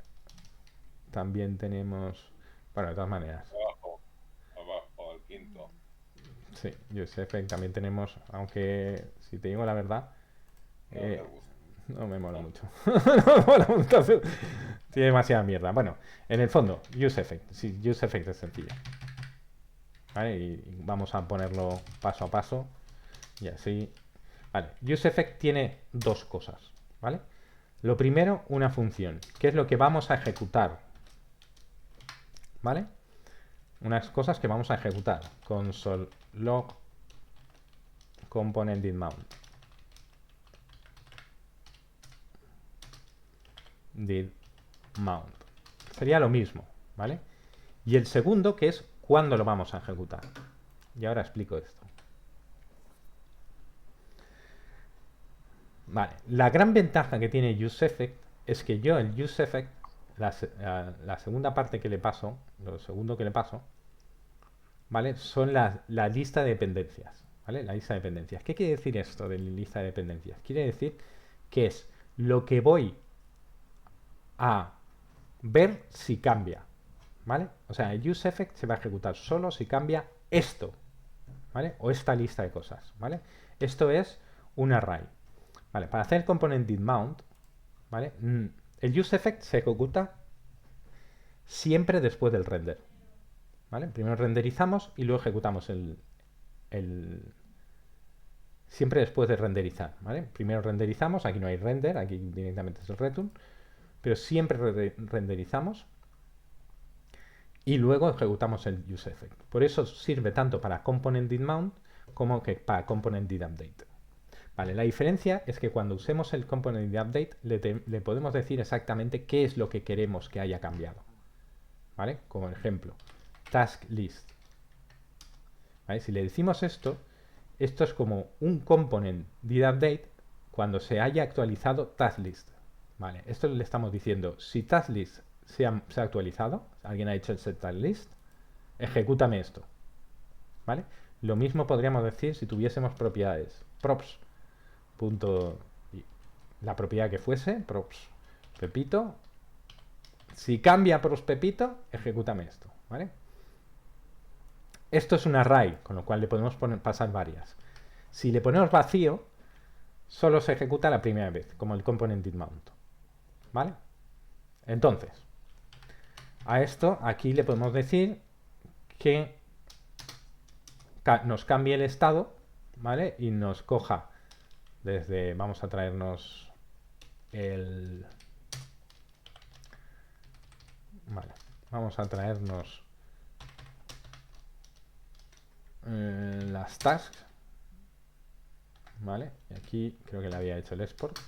también tenemos, bueno, de todas maneras, abajo, el quinto. sí, useEffect también tenemos, aunque si te digo la verdad, no me mola mucho. No me mola mucho. Tiene demasiada mierda. Bueno, en el fondo, useEffect. Sí, useEffect es sencillo, ¿vale? Y vamos a ponerlo paso a paso. Y así. Vale, useEffect tiene dos cosas, ¿vale? Lo primero, una función, que es lo que vamos a ejecutar, ¿vale? Unas cosas que vamos a ejecutar. Console log component didMount. didMount. Sería lo mismo, ¿vale? Y el segundo, que es cuándo lo vamos a ejecutar. Y ahora explico esto. Vale, la gran ventaja que tiene useEffect es que yo el useEffect, la segunda parte que le paso, lo segundo que le paso, ¿vale? Son la lista de dependencias, ¿vale? La lista de dependencias. ¿Qué quiere decir esto de la lista de dependencias? Quiere decir que es lo que voy a ver si cambia, ¿vale? O sea, el useEffect se va a ejecutar solo si cambia esto, ¿vale? O esta lista de cosas, ¿vale? Esto es un array. Vale, para hacer el component did mount, ¿vale? El useEffect se ejecuta siempre después del render. ¿Vale? Primero renderizamos y luego ejecutamos siempre después de renderizar. ¿Vale? Primero renderizamos, aquí no hay render, aquí directamente es el return, pero siempre renderizamos y luego ejecutamos el useEffect. Por eso sirve tanto para component did mount como que para component did update. Vale, la diferencia es que cuando usemos el component did update le podemos decir exactamente qué es lo que queremos que haya cambiado. ¿Vale? Como ejemplo, task list. ¿Vale? Si le decimos esto es como un component did update cuando se haya actualizado task list. ¿Vale? Esto le estamos diciendo, si task list se ha actualizado, alguien ha hecho el set task list, ejecútame esto. ¿Vale? Lo mismo podríamos decir si tuviésemos propiedades. Props. La propiedad que fuese, props Pepito. Si cambia props Pepito, ejecútame esto. ¿Vale? Esto es un array, con lo cual le podemos pasar varias. Si le ponemos vacío, solo se ejecuta la primera vez, como el component did mount. ¿Vale? Entonces, a esto aquí le podemos decir que nos cambie el estado, ¿vale? Y nos coja desde, vamos a traernos el... Vale, vamos a traernos las tasks, ¿vale? Y aquí creo que le había hecho el export.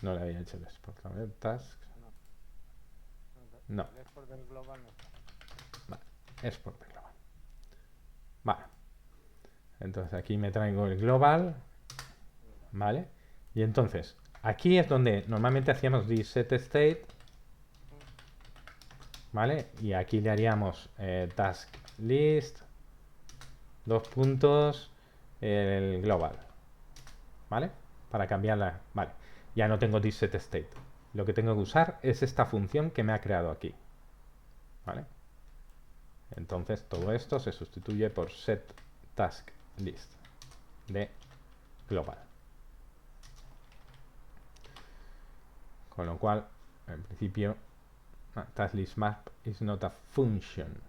No le había hecho el export. A ver, tasks. No. El export del global no está. Vale, export de global. Vale. Entonces aquí me traigo el global, ¿vale? Y entonces, aquí es donde normalmente hacíamos set state, ¿vale? Y aquí le haríamos task list, dos puntos, el global, ¿vale? Para cambiarla, vale. Ya no tengo set state. Lo que tengo que usar es esta función que me ha creado aquí, ¿vale? Entonces todo esto se sustituye por set task list de global. Con lo cual, en principio, task list map is not a function.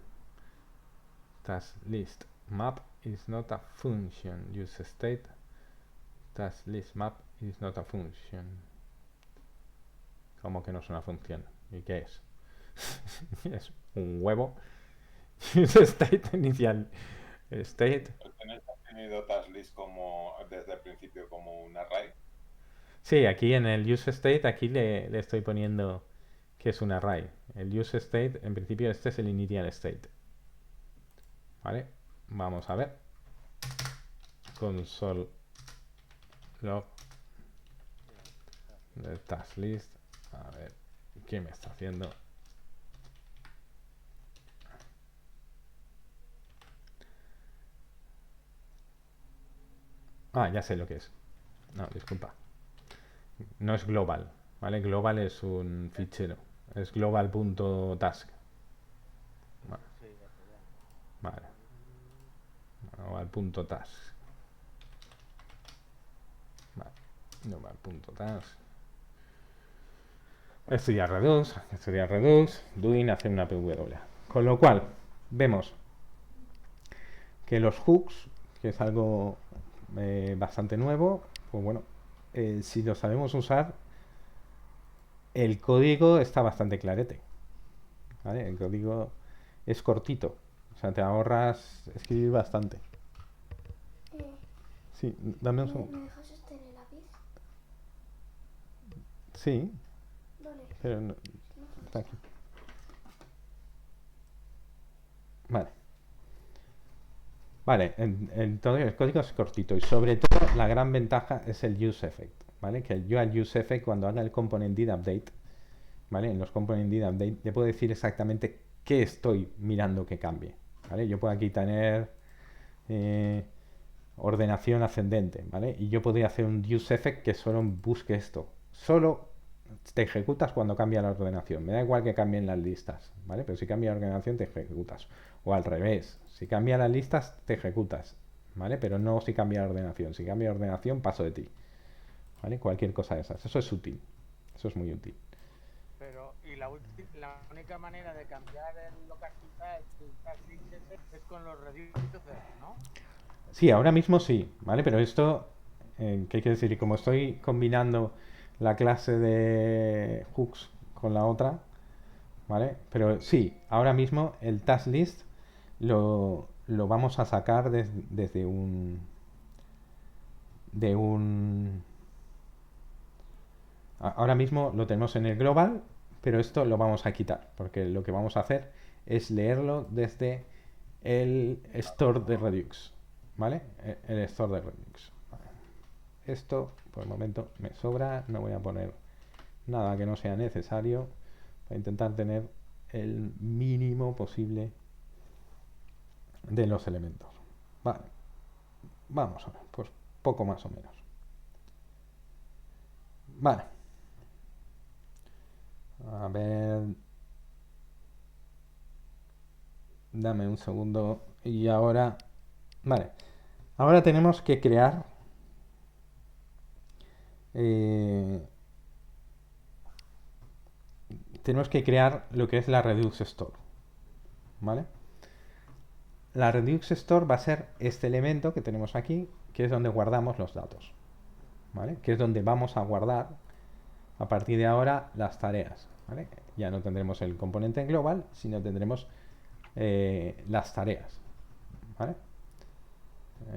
Task list map is not a function. Use state. Task list map is not a function. ¿Cómo que no es una función? ¿Y qué es? Es un huevo. Use state inicial. State. ¿Tenéis definido task list como, desde el principio como un array? Sí, aquí en el use state, aquí le estoy poniendo que es un array. El use state, en principio este es el initial state. ¿Vale? Vamos a ver. Console log del task list. A ver, ¿qué me está haciendo? Ah, ya sé lo que es. No, disculpa. No es global, ¿vale? Global es un fichero. Es global.task. Vale. Sí, ya sé, ya. Vale. Global.task. Vale. Global.task. Estudiar Redux, doing, hacer una PW. Con lo cual, vemos que los hooks, que es algo bastante nuevo, pues bueno, si lo sabemos usar, el código está bastante clarete. ¿Vale? El código es cortito, o sea, te ahorras escribir bastante. Sí, dame un segundo. ¿Me dejas este en el lápiz? Sí, ¿Dónde? pero no, está aquí. Vale. Vale, entonces el código es cortito y sobre todo la gran ventaja es el useEffect, ¿vale? Que yo al useEffect cuando haga el component did update, ¿vale? En los component did update le puedo decir exactamente qué estoy mirando que cambie, ¿vale? Yo puedo aquí tener ordenación ascendente, ¿vale? Y yo podría hacer un useEffect que solo busque esto. Solo te ejecutas cuando cambia la ordenación. Me da igual que cambien las listas, ¿vale? Pero si cambia la ordenación te ejecutas. O al revés, si cambia las listas te ejecutas, ¿vale? Pero no si cambia la ordenación. Si cambia la ordenación paso de ti, ¿vale? Cualquier cosa de esas. Eso es útil. Eso es muy útil. Pero, y la única manera de cambiar el local task ese es con los reducers, ¿no? Sí, ahora mismo sí, ¿vale? Pero esto, ¿qué quiere decir? Y como estoy combinando la clase de hooks con la otra, ¿vale? Pero sí, ahora mismo el task list lo vamos a sacar desde de un... Ahora mismo lo tenemos en el global, pero esto lo vamos a quitar, porque lo que vamos a hacer es leerlo desde el store de Redux, ¿vale? El store de Redux. Vale. Esto, por el momento, me sobra. No voy a poner nada que no sea necesario. Voy a intentar tener el mínimo posible de los elementos. Vale. Vamos a ver, pues poco más o menos. Vale. A ver. Dame un segundo. Y ahora. Vale. Ahora tenemos que crear. Tenemos que crear lo que es la Redux Store. ¿Vale? La Redux Store va a ser este elemento que tenemos aquí, que es donde guardamos los datos. ¿Vale? Que es donde vamos a guardar a partir de ahora las tareas. ¿Vale? Ya no tendremos el componente en global, sino tendremos las tareas. ¿Vale?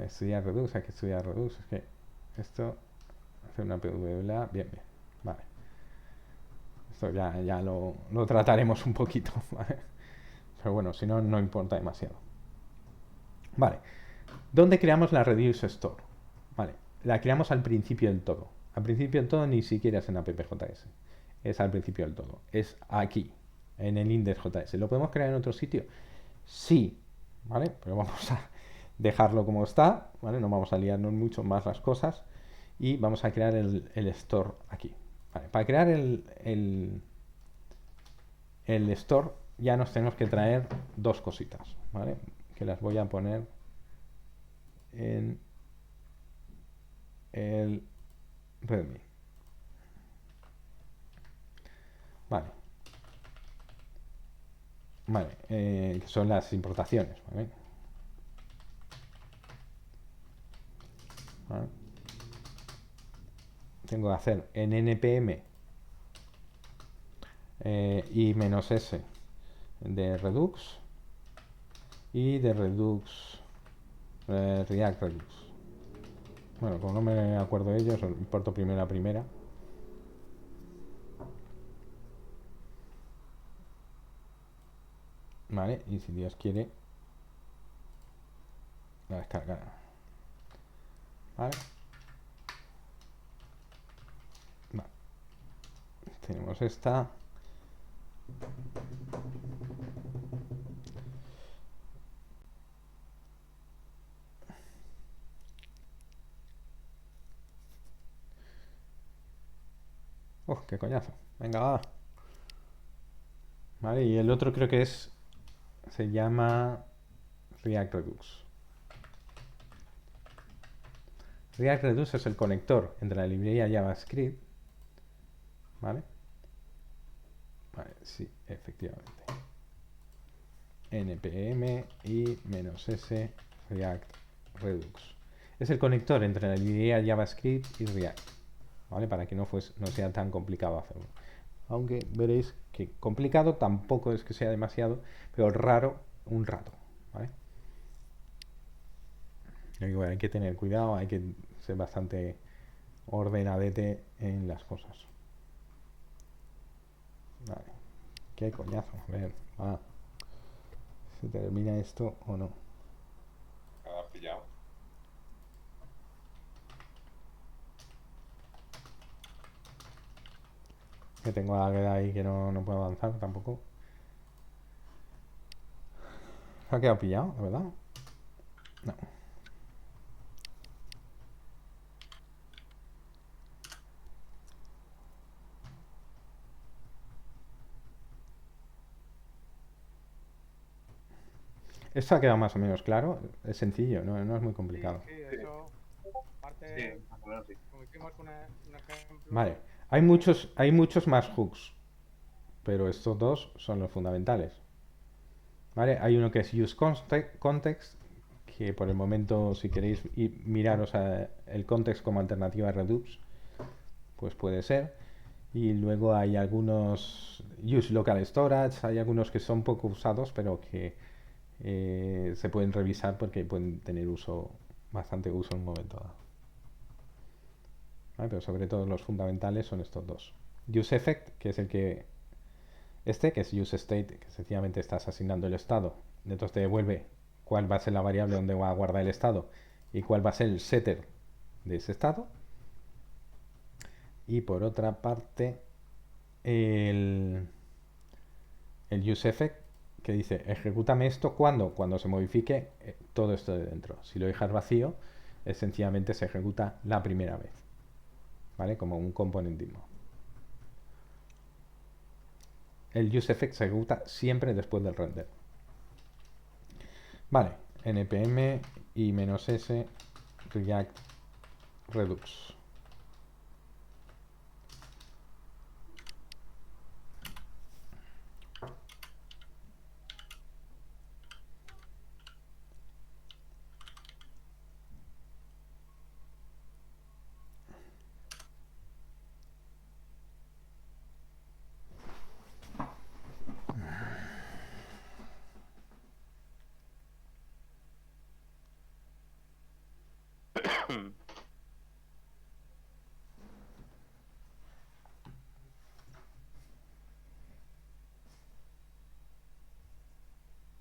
Estudiar Redux, hay que estudiar Redux. Es que esto, hacer una PWA, bien, bien. Vale. Esto ya lo trataremos un poquito. ¿Vale? Pero bueno, si no, no importa demasiado. Vale. ¿Dónde creamos la Redux Store? Vale. La creamos al principio del todo. Al principio del todo ni siquiera es en app.js. Es al principio del todo. Es aquí, en el index.js. ¿Lo podemos crear en otro sitio? Sí. ¿Vale? Pero vamos a dejarlo como está. ¿Vale? No vamos a liarnos mucho más las cosas. Y vamos a crear el store aquí. Vale. Para crear el store ya nos tenemos que traer dos cositas. ¿Vale? Que las voy a poner en el readme. Vale. Vale, que son las importaciones. ¿Vale? ¿Vale? Tengo que hacer en npm y -s de Redux y de Redux React Redux. Bueno, como no me acuerdo de ellos, importo primero a primera. Vale, y si Dios quiere, la descargará. Vale. Vale. Tenemos esta. Qué coñazo. Venga, va. Vale, y el otro creo que se llama React Redux. React Redux es el conector entre la librería JavaScript. ¿Vale? Vale, sí, efectivamente. npm y -s React Redux. Es el conector entre la librería JavaScript y React. ¿Vale? Para que no sea tan complicado hacerlo. Aunque veréis que complicado tampoco es que sea demasiado, pero raro un rato. ¿Vale? Hay que tener cuidado, hay que ser bastante ordenadete en las cosas. Vale. Qué coñazo. A ver, va. ¿Se termina esto o no? Cada pillado. Que tengo a Águeda ahí que no puedo avanzar tampoco. ¿Se ha quedado pillado, de verdad? No. Esto ha quedado más o menos claro. Es sencillo, no es muy complicado. Sí, eso. Parte. Sí, menos sí. Como hicimos un ejemplo. Vale, hay muchos más hooks, pero estos dos son los fundamentales. ¿Vale? Hay uno que es use context, que por el momento, si queréis miraros el context como alternativa a Redux, pues puede ser. Y luego hay algunos use local storage, hay algunos que son poco usados, pero que se pueden revisar porque pueden tener bastante uso en un momento dado. ¿Vale? Pero sobre todo los fundamentales son estos dos. Use effect, que es que es use state, que sencillamente estás asignando el estado. Entonces te devuelve cuál va a ser la variable donde va a guardar el estado y cuál va a ser el setter de ese estado. Y por otra parte, el use effect, que dice ejecútame esto cuando se modifique todo esto de dentro. Si lo dejas vacío, sencillamente se ejecuta la primera vez, ¿vale? Como un componentismo. El use effect se ejecuta siempre después del render. Vale, npm y -s react redux.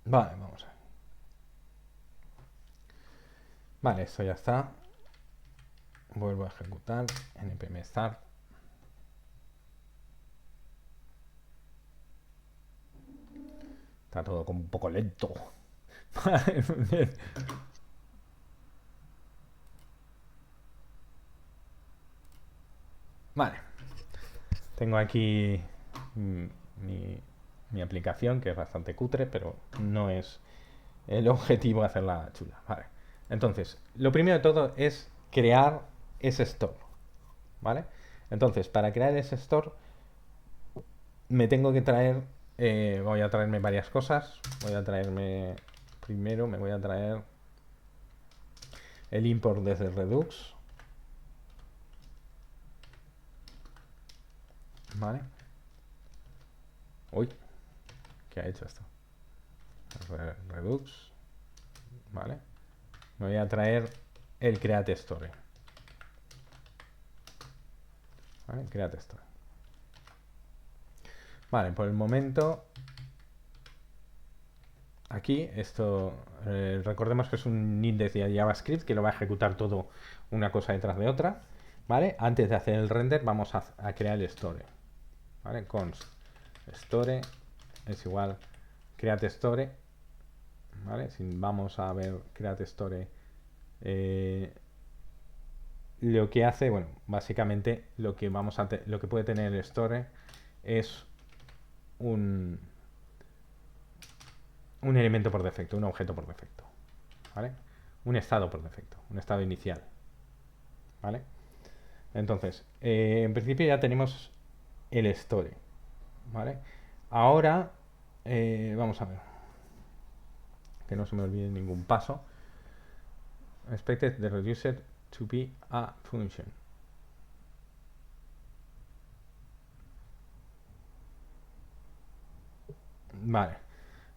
Vale, vamos a ver. Vale, esto ya está. Vuelvo a ejecutar npm start. Está todo como un poco lento. Vale, muy bien. Vale. Tengo aquí mi aplicación, que es bastante cutre, pero no es el objetivo hacerla chula. Vale. Entonces, lo primero de todo es crear ese store. ¿Vale? Entonces, para crear ese store, me tengo que traer, voy a traerme varias cosas. Primero me voy a traer el import desde Redux. ¿Vale? Uy, ¿qué ha hecho esto? Redux. ¿Vale? Me voy a traer el create store. ¿Vale? Create store. Vale, por el momento aquí esto, recordemos que es un index de JavaScript que lo va a ejecutar todo una cosa detrás de otra. ¿Vale? Antes de hacer el render vamos a crear el store. ¿Vale? Const store es igual create store. ¿Vale? Si vamos a ver create store, lo que hace, bueno, básicamente lo que puede tener el store es un elemento por defecto, un objeto por defecto, ¿vale? Un estado por defecto, un estado inicial, ¿vale? Entonces, en principio ya tenemos el store, ¿vale? Ahora, vamos a ver, que no se me olvide ningún paso. Expected the reducer to be a function. Vale.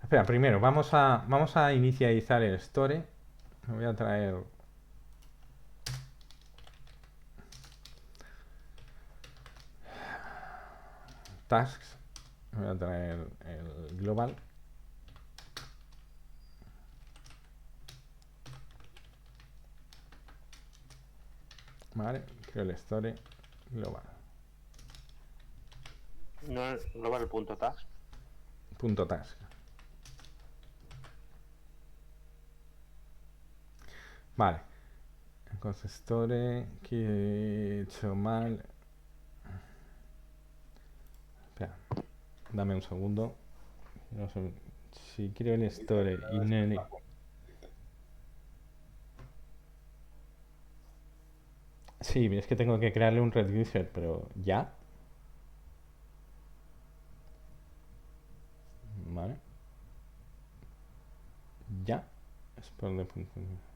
Espera, primero vamos a inicializar el store. Me voy a traer tasks. Me voy a traer el global. Vale, creo el store global. No va el punto task. Punto task. Vale. Entonces store que he hecho mal. Espera, dame un segundo. No sé, si creo el store y no el... Sí, es que tengo que crearle un reducer, pero ya. Vale. Ya. Export de función.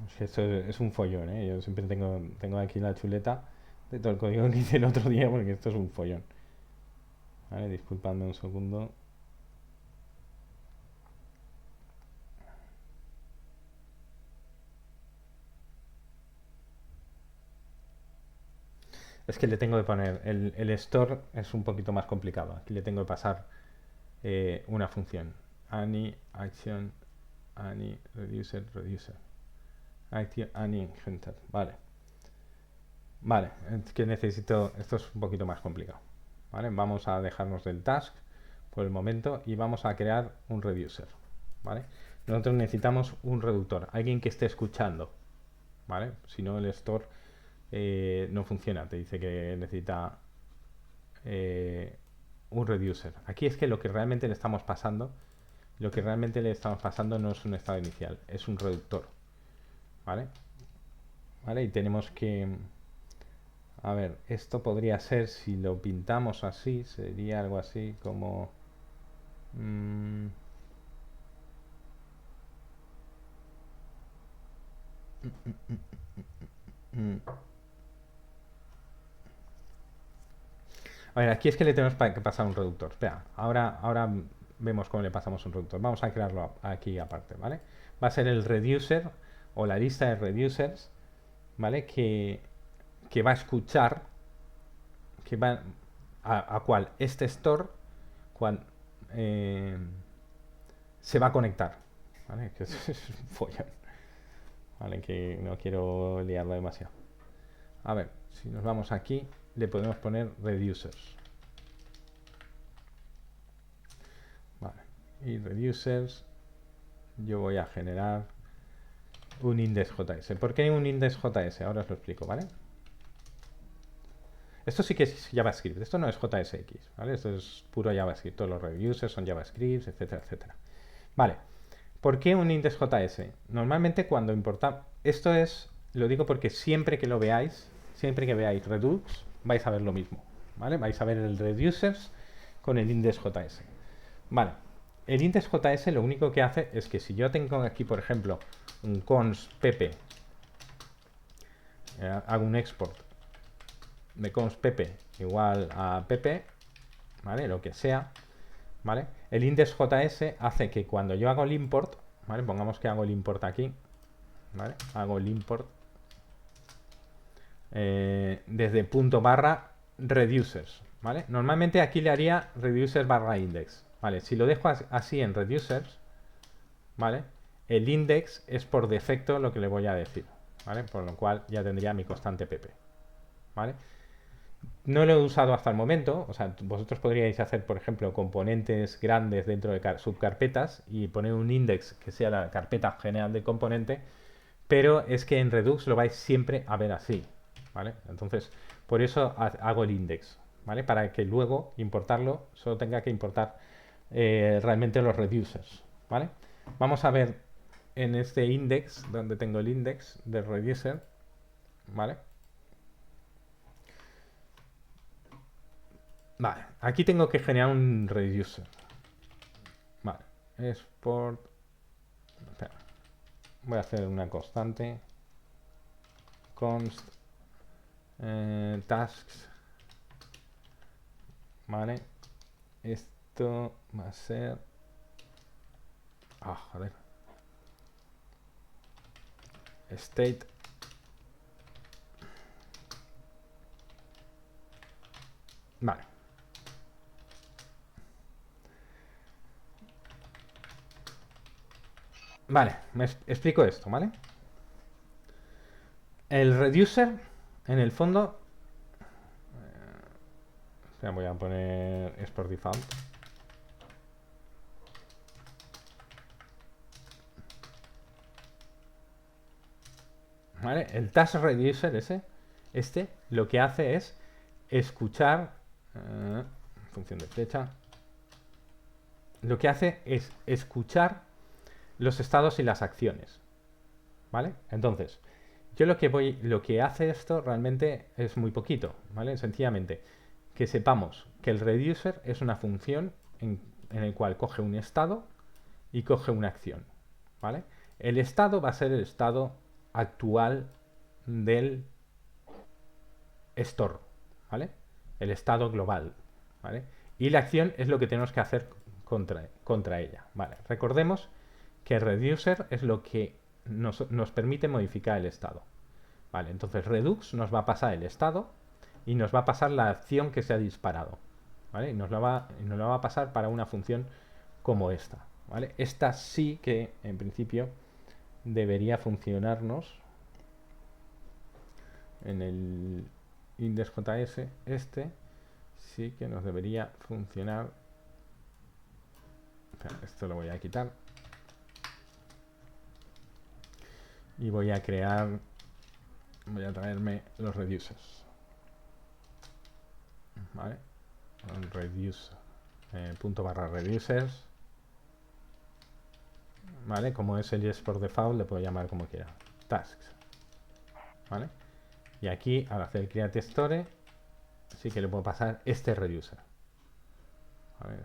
Es que esto es un follón, ¿eh? Yo siempre tengo aquí la chuleta de todo el código que hice el otro día porque esto es un follón. Vale, disculpadme un segundo. Es que le tengo que poner, el store es un poquito más complicado. Aquí le tengo que pasar una función. Any action, any reducer. Any enter. Vale. Vale, es que necesito, esto es un poquito más complicado. Vale, vamos a dejarnos del task por el momento y vamos a crear un reducer. Vale, nosotros necesitamos un reductor, alguien que esté escuchando. Vale, si no el store no funciona, te dice que necesita un reducer. Aquí es que lo que realmente le estamos pasando, no es un estado inicial, es un reductor. Vale, vale, y tenemos que, a ver, esto podría ser, si lo pintamos así, sería algo así como mm, mm. A ver, aquí es que le tenemos que pasar un reductor. Espera, ahora vemos cómo le pasamos un reductor. Vamos a crearlo aquí aparte, ¿vale? Va a ser el reducer o la lista de reducers, ¿vale? Que va a escuchar, que va a cual este store eh, se va a conectar, ¿vale? Que es un follón, ¿vale? Que no quiero liarlo demasiado. A ver, si nos vamos aquí, le podemos poner reducers. Vale. Y reducers, yo voy a generar un index.js. ¿Por qué un index.js? Ahora os lo explico, ¿vale? Esto sí que es JavaScript, esto no es JSX, ¿vale? Esto es puro JavaScript, todos los reducers son JavaScript, etcétera, etcétera. Vale, ¿por qué un index.js? Normalmente cuando importamos, esto es, lo digo porque siempre que lo veáis, siempre que veáis Redux, vais a ver lo mismo, ¿vale? Vais a ver el reducers con el index.js. Vale, el index.js lo único que hace es que si yo tengo aquí, por ejemplo, un const pp, hago un export de const pp igual a pp, ¿vale? Lo que sea, ¿vale? El index.js hace que cuando yo hago el import, ¿vale? Pongamos que hago el import aquí, ¿vale? Hago el import desde punto barra reducers, ¿vale? Normalmente aquí le haría reducers barra index, ¿vale? Si lo dejo así en reducers, ¿vale? El index es por defecto lo que le voy a decir, ¿vale? Por lo cual ya tendría mi constante pp, ¿vale? No lo he usado hasta el momento, o sea, vosotros podríais hacer, por ejemplo, componentes grandes dentro de subcarpetas y poner un index que sea la carpeta general del componente, pero es que en Redux lo vais siempre a ver así, ¿vale? Entonces, por eso hago el index, ¿vale? Para que luego importarlo solo tenga que importar realmente los reducers, ¿vale? Vamos a ver en este index, donde tengo el index del reducer, ¿vale? Vale, aquí tengo que generar un reducer. Vale, export. Espera. Voy a hacer una constante. Const tasks. Vale. Esto va a ser. Ah, joder. State. Vale. Vale, me explico esto, ¿vale? El reducer, en el fondo... voy a poner export default. ¿vale? El task reducer este lo que hace es escuchar, función de flecha, lo que hace es escuchar los estados y las acciones, ¿vale? Entonces, yo lo que hace esto realmente es muy poquito, ¿vale? Sencillamente que sepamos que el reducer es una función en el cual coge un estado y coge una acción, ¿vale? El estado va a ser el estado actual del store, ¿vale? El estado global, ¿vale? Y la acción es lo que tenemos que hacer contra ella, ¿vale? Recordemos que reducer es lo que nos permite modificar el estado, ¿vale? Entonces redux nos va a pasar el estado y nos va a pasar la acción que se ha disparado, ¿vale? Y nos la va a pasar para una función como esta, ¿vale? Esta sí que en principio debería funcionarnos en el index.js. Este sí que nos debería funcionar. Esto lo voy a quitar y voy a traerme los reducers, ¿vale? Reduce punto barra reducers, ¿vale? Como es el yes por default, le puedo llamar como quiera, tasks, ¿vale? Y aquí al hacer create store sí que le puedo pasar este reducer, ¿vale?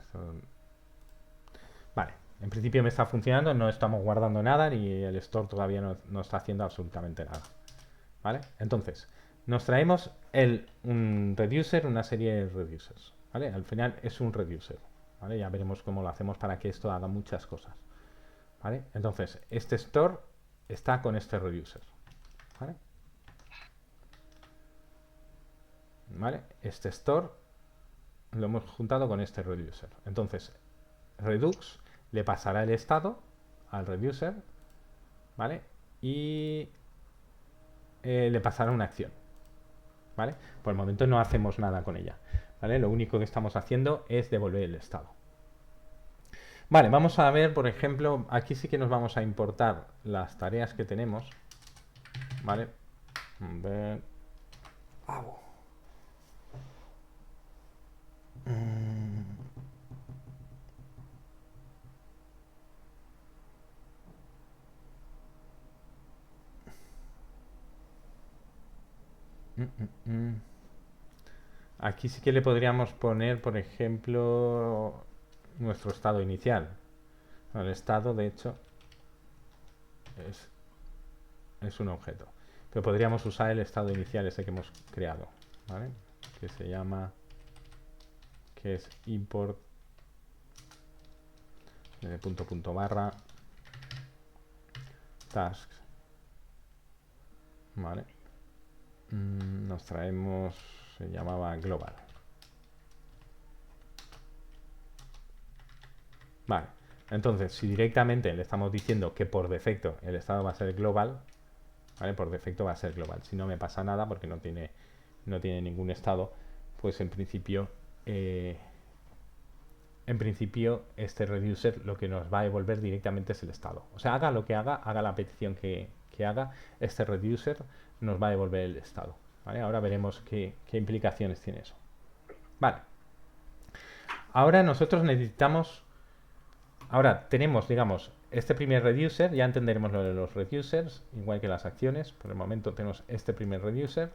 Vale, en principio me está funcionando, no estamos guardando nada y el store todavía no está haciendo absolutamente nada, ¿vale? Entonces nos traemos un reducer, una serie de reducers, ¿vale? Al final es un reducer, ¿vale? Ya veremos cómo lo hacemos para que esto haga muchas cosas, ¿vale? Entonces este store está con este reducer, ¿vale? ¿Vale? Este store lo hemos juntado con este reducer. Entonces redux le pasará el estado al reducer, ¿vale? Y le pasará una acción, ¿vale? Por el momento no hacemos nada con ella, ¿vale? Lo único que estamos haciendo es devolver el estado. Vale, vamos a ver, por ejemplo, aquí sí que nos vamos a importar las tareas que tenemos, ¿vale? A ver. Aquí sí que le podríamos poner, por ejemplo, nuestro estado inicial. El estado, de hecho, es un objeto. Pero podríamos usar el estado inicial ese que hemos creado, ¿vale? Que se llama, que es import punto barra tasks, ¿vale? Nos traemos, se llamaba global, vale. Entonces, si directamente le estamos diciendo que por defecto el estado va a ser global, ¿vale? Por defecto va a ser global. Si no me pasa nada porque no tiene ningún estado, pues en principio este reducer lo que nos va a devolver directamente es el estado. O sea, haga lo que haga la petición que haga, este reducer nos va a devolver el estado, ¿vale? Ahora veremos qué implicaciones tiene eso. Vale. Ahora nosotros necesitamos... Ahora tenemos, digamos, este primer reducer, ya entenderemos lo de los reducers, igual que las acciones. Por el momento tenemos este primer reducer,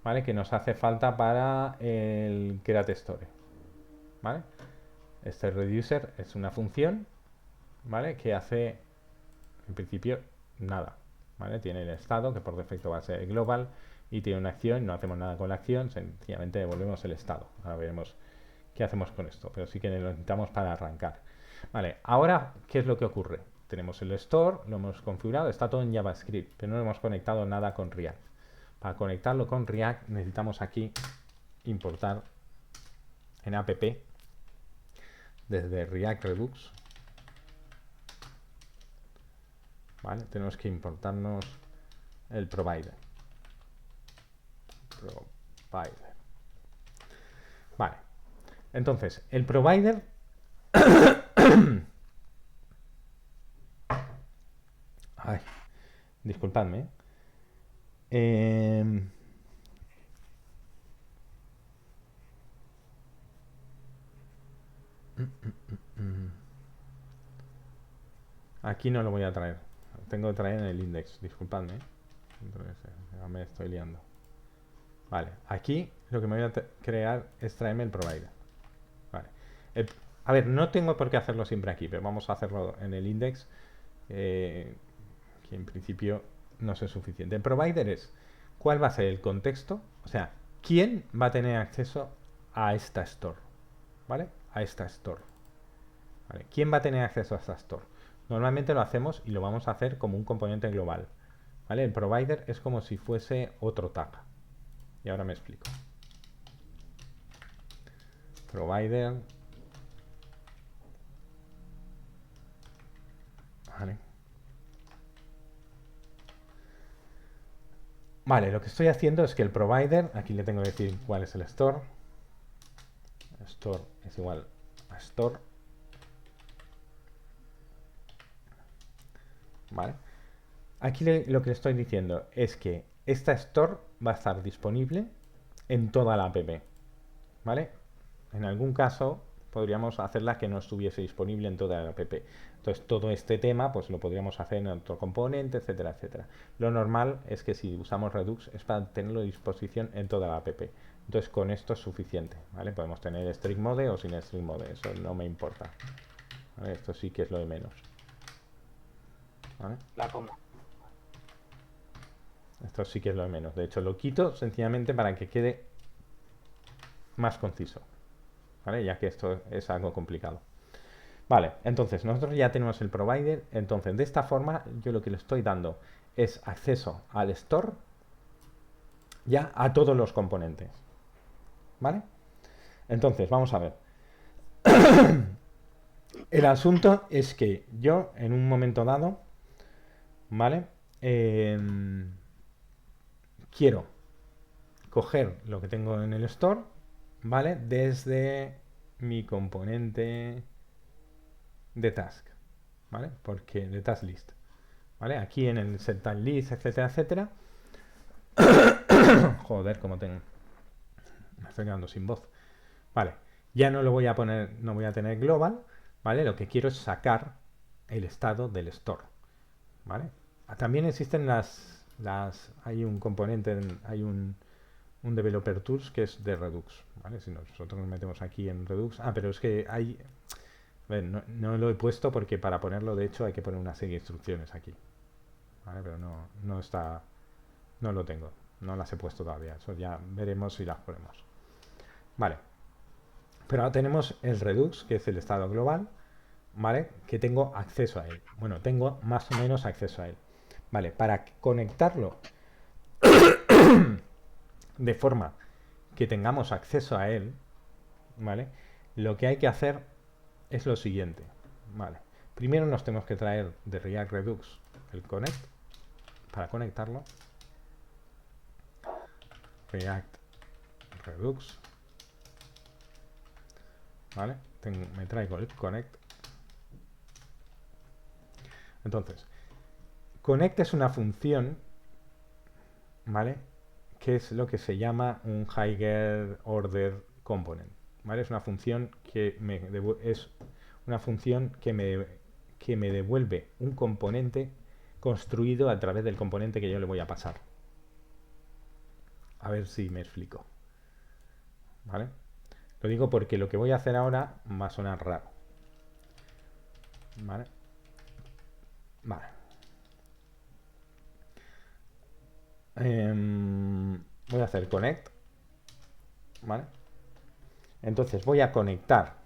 ¿vale? Que nos hace falta para el create store, ¿vale? Este reducer es una función, ¿vale? Que hace, en principio, nada, ¿vale? Tiene el estado, que por defecto va a ser global, y tiene una acción, no hacemos nada con la acción, sencillamente devolvemos el estado. Ahora veremos qué hacemos con esto, pero sí que lo necesitamos para arrancar. Vale, ahora, ¿qué es lo que ocurre? Tenemos el store, lo hemos configurado, está todo en JavaScript, pero no hemos conectado nada con React. Para conectarlo con React necesitamos aquí importar en app desde React Redux, ¿vale? Tenemos que importarnos el provider. Vale, entonces el provider ay, disculpadme, em, aquí no lo voy a traer. Tengo que traer en el index, disculpadme. Entonces, ya me estoy liando. Vale, aquí lo que me voy a crear es traerme el provider. Vale. A ver, no tengo por qué hacerlo siempre aquí, pero vamos a hacerlo en el index, que en principio no es suficiente. El provider es cuál va a ser el contexto, o sea, quién va a tener acceso a esta store, ¿vale? A esta store. ¿Vale? ¿Quién va a tener acceso a esta store? Normalmente lo hacemos y lo vamos a hacer como un componente global, ¿vale? El provider es como si fuese otro tag. Y ahora me explico. Provider. Vale. Vale, lo que estoy haciendo es que el provider, aquí le tengo que decir cuál es el store. Store es igual a store. Vale. Aquí lo que le estoy diciendo es que esta store va a estar disponible en toda la app. ¿Vale? En algún caso podríamos hacerla que no estuviese disponible en toda la app. Entonces todo este tema pues lo podríamos hacer en otro componente, etcétera, etcétera. Lo normal es que si usamos Redux es para tenerlo a disposición en toda la app. Entonces con esto es suficiente, ¿vale? Podemos tener strict mode o sin strict mode, eso no me importa. ¿Vale? Esto sí que es lo de menos. ¿Vale? La coma. Esto sí que es lo de menos. De hecho lo quito sencillamente para que quede más conciso, ¿vale? Ya que esto es algo complicado. Vale, entonces nosotros ya tenemos el provider. Entonces de esta forma yo lo que le estoy dando es acceso al store ya a todos los componentes, ¿vale? Entonces vamos a ver. El asunto es que yo en un momento dado, ¿vale? Quiero coger lo que tengo en el store, ¿vale? Desde mi componente de task, ¿vale? Porque de task list, ¿vale? Aquí en el set time list, etcétera, etcétera. Joder, como tengo. Me estoy quedando sin voz. Vale, ya no lo voy a poner, no voy a tener global, ¿vale? Lo que quiero es sacar el estado del store, ¿vale? También existen hay un componente, hay un developer tools que es de Redux, ¿vale? Si nosotros nos metemos aquí en Redux, pero es que hay, a ver, no lo he puesto porque para ponerlo de hecho hay que poner una serie de instrucciones aquí, ¿vale? Pero no está, no lo tengo, no las he puesto todavía, eso ya veremos si las ponemos, vale. Pero ahora tenemos el Redux, que es el estado global, ¿vale? Que tengo acceso a él. Bueno, tengo más o menos acceso a él. Vale, para conectarlo de forma que tengamos acceso a él, ¿vale? Lo que hay que hacer es lo siguiente, ¿vale? Primero nos tenemos que traer de React Redux el connect para conectarlo. React Redux, ¿vale? Me traigo el connect. Entonces, connect es una función, ¿vale? Que es lo que se llama un higher order component, ¿vale? Es una función que me devuelve un componente construido a través del componente que yo le voy a pasar. A ver si me explico, ¿vale? Lo digo porque lo que voy a hacer ahora va a sonar raro, ¿vale? Vale. Voy a hacer connect, ¿vale? Entonces voy a conectar,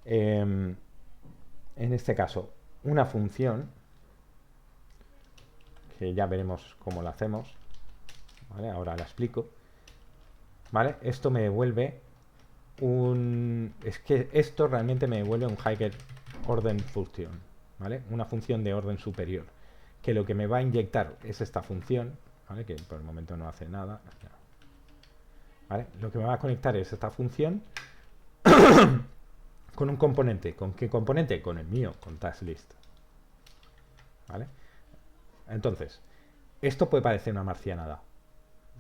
en este caso, una función que ya veremos cómo la hacemos, ¿vale? Ahora la explico, ¿vale? Esto me devuelve es que esto realmente me devuelve un higher order function, ¿vale? Una función de orden superior, que lo que me va a inyectar es esta función, ¿vale? Que por el momento no hace nada, ¿vale? Lo que me va a conectar es esta función con un componente. ¿Con qué componente? Con el mío, con task list, ¿vale? Entonces, Esto puede parecer una marcianada,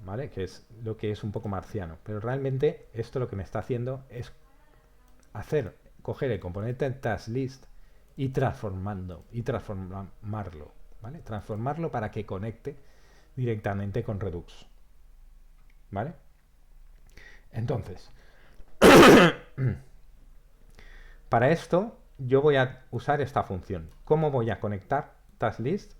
¿vale? Que es lo que es un poco marciano, pero realmente esto lo que me está haciendo es coger el componente TaskList y transformarlo, ¿vale? Transformarlo para que conecte directamente con Redux, ¿vale? Entonces, para esto yo voy a usar esta función. ¿Cómo voy a conectar TaskList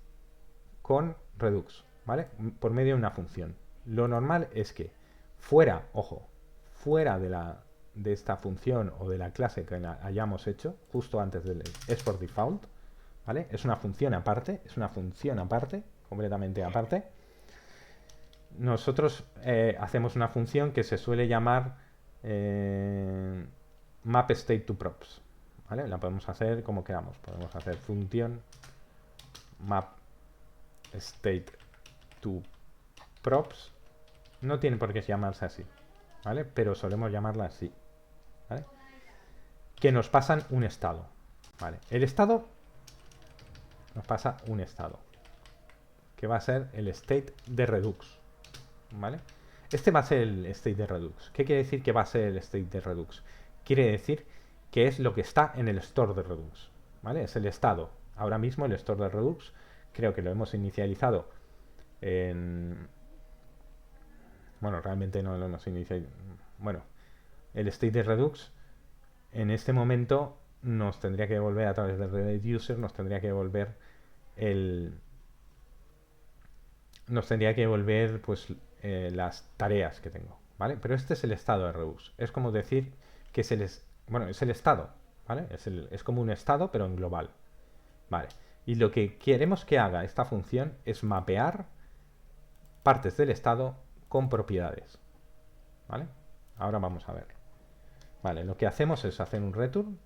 con Redux? ¿Vale? Por medio de una función. Lo normal es que fuera, ojo, fuera de esta función o de la clase que hayamos hecho, justo antes del export default, ¿vale? Es una función aparte, completamente aparte. Nosotros hacemos una función que se suele llamar map state to props, ¿vale? La podemos hacer como queramos. Podemos hacer función map state to props. No tiene por qué llamarse así, ¿vale? Pero solemos llamarla así, ¿vale? Que nos pasan un estado, ¿vale? El estado nos pasa un estado, que va a ser el state de Redux, ¿vale? Este va a ser el state de Redux. ¿Qué quiere decir que va a ser el state de Redux? Quiere decir que es lo que está en el store de Redux, ¿vale? Es el estado. Ahora mismo el store de Redux creo que lo hemos inicializado en... Bueno, realmente no lo hemos inicializado. Bueno, el state de Redux en este momento nos tendría que devolver a través del reducer, nos tendría que devolver pues las tareas que tengo, ¿vale? Pero este es el estado de Redux. Es como decir que es el estado, ¿vale? Es como un estado, pero en global, ¿vale? Y lo que queremos que haga esta función es mapear partes del estado con propiedades, ¿vale? Ahora vamos a ver. Vale, lo que hacemos es hacer un return,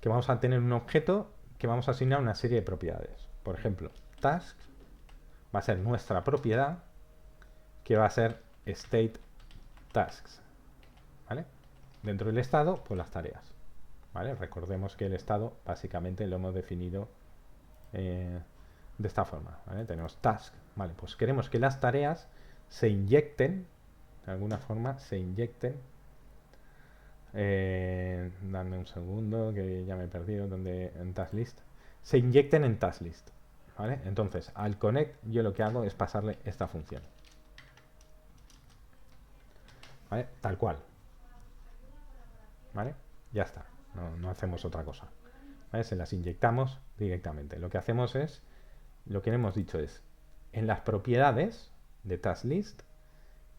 que vamos a tener un objeto que vamos a asignar una serie de propiedades. Por ejemplo, task va a ser nuestra propiedad, que va a ser state tasks, ¿vale? Dentro del estado, pues las tareas, ¿vale? Recordemos que el estado básicamente lo hemos definido de esta forma, ¿vale? Tenemos task, ¿vale? Pues queremos que las tareas se inyecten, de alguna forma, dame un segundo que ya me he perdido donde en TaskList, se inyecten en TaskList, ¿vale? Entonces al connect yo lo que hago es pasarle esta función, ¿vale? Tal cual, ¿vale? Ya está, no hacemos otra cosa, ¿vale? Se las inyectamos directamente. Lo que hacemos es, lo que hemos dicho es, en las propiedades de TaskList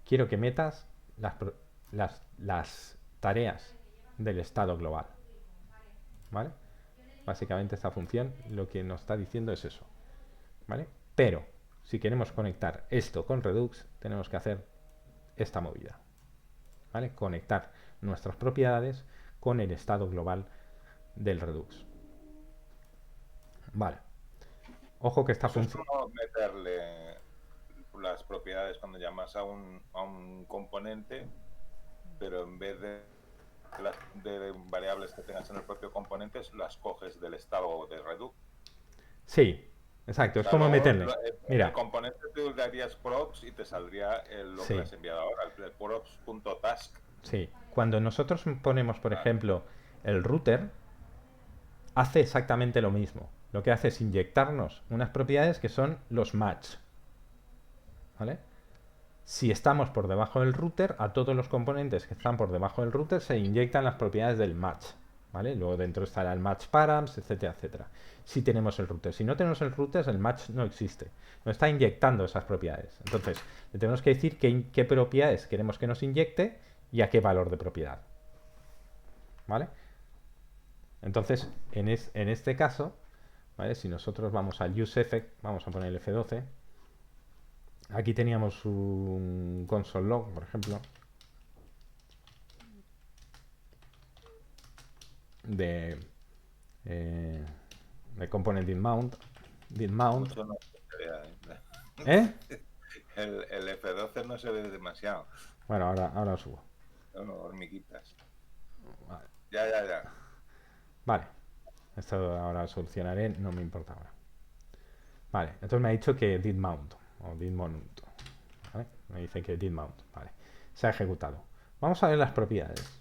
quiero que metas las tareas del estado global, ¿vale? Básicamente esta función lo que nos está diciendo es eso, ¿vale? Pero si queremos conectar esto con Redux, tenemos que hacer esta movida, ¿vale? Conectar nuestras propiedades con el estado global del Redux, ¿vale? Ojo que esta Eso es función... como meterle las propiedades cuando llamas a un componente, pero en vez de variables que tengas en el propio componente, las coges del estado de Redux. Sí, exacto, O es sea, como luego meterle... en el Mira, componente tú le darías props y te saldría lo que sí, le has enviado ahora, el props.task. sí. Cuando nosotros ponemos, por Vale. ejemplo, el router, hace exactamente lo mismo. Lo que hace es inyectarnos unas propiedades que son los match, ¿vale? Si estamos por debajo del router, a todos los componentes que están por debajo del router se inyectan las propiedades del match, ¿vale? Luego dentro estará el match params, etcétera, etcétera. Si tenemos el router. Si no tenemos el router, el match no existe. No está inyectando esas propiedades. Entonces, le tenemos que decir qué propiedades queremos que nos inyecte y a qué valor de propiedad, ¿vale? Entonces, en este caso, ¿vale? Si nosotros vamos al useEffect, vamos a poner el F12. Aquí teníamos un console log, por ejemplo, de, eh, de component did mount. Mucho no se ve, ¿Eh? el F12 no se ve demasiado. Bueno, ahora lo subo. No, hormiguitas. Vale. Ya. Vale. Esto ahora lo solucionaré, no me importa ahora. Vale, entonces me ha dicho que did mount o did mount. ¿Vale? Me dice que did mount. Vale, se ha ejecutado. Vamos a ver las propiedades.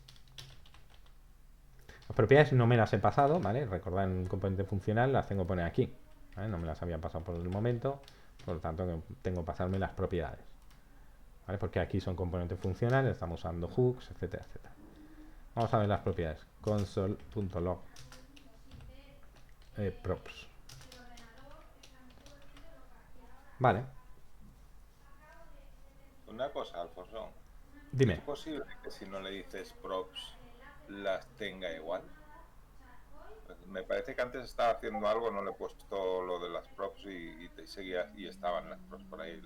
Las propiedades no me las he pasado, ¿vale? Recordad, en un componente funcional las tengo que poner aquí, ¿vale? No me las había pasado por el momento, por lo tanto tengo que pasarme las propiedades, ¿vale? Porque aquí son componentes funcionales, estamos usando hooks, etcétera, etcétera. Vamos a ver las propiedades. Console.log props. Vale, Una cosa, Alfonso. dime. ¿Es posible que si no le dices props las tenga igual? Pues me parece que antes estaba haciendo algo, no le he puesto lo de las props y seguía y estaban las props por ahí,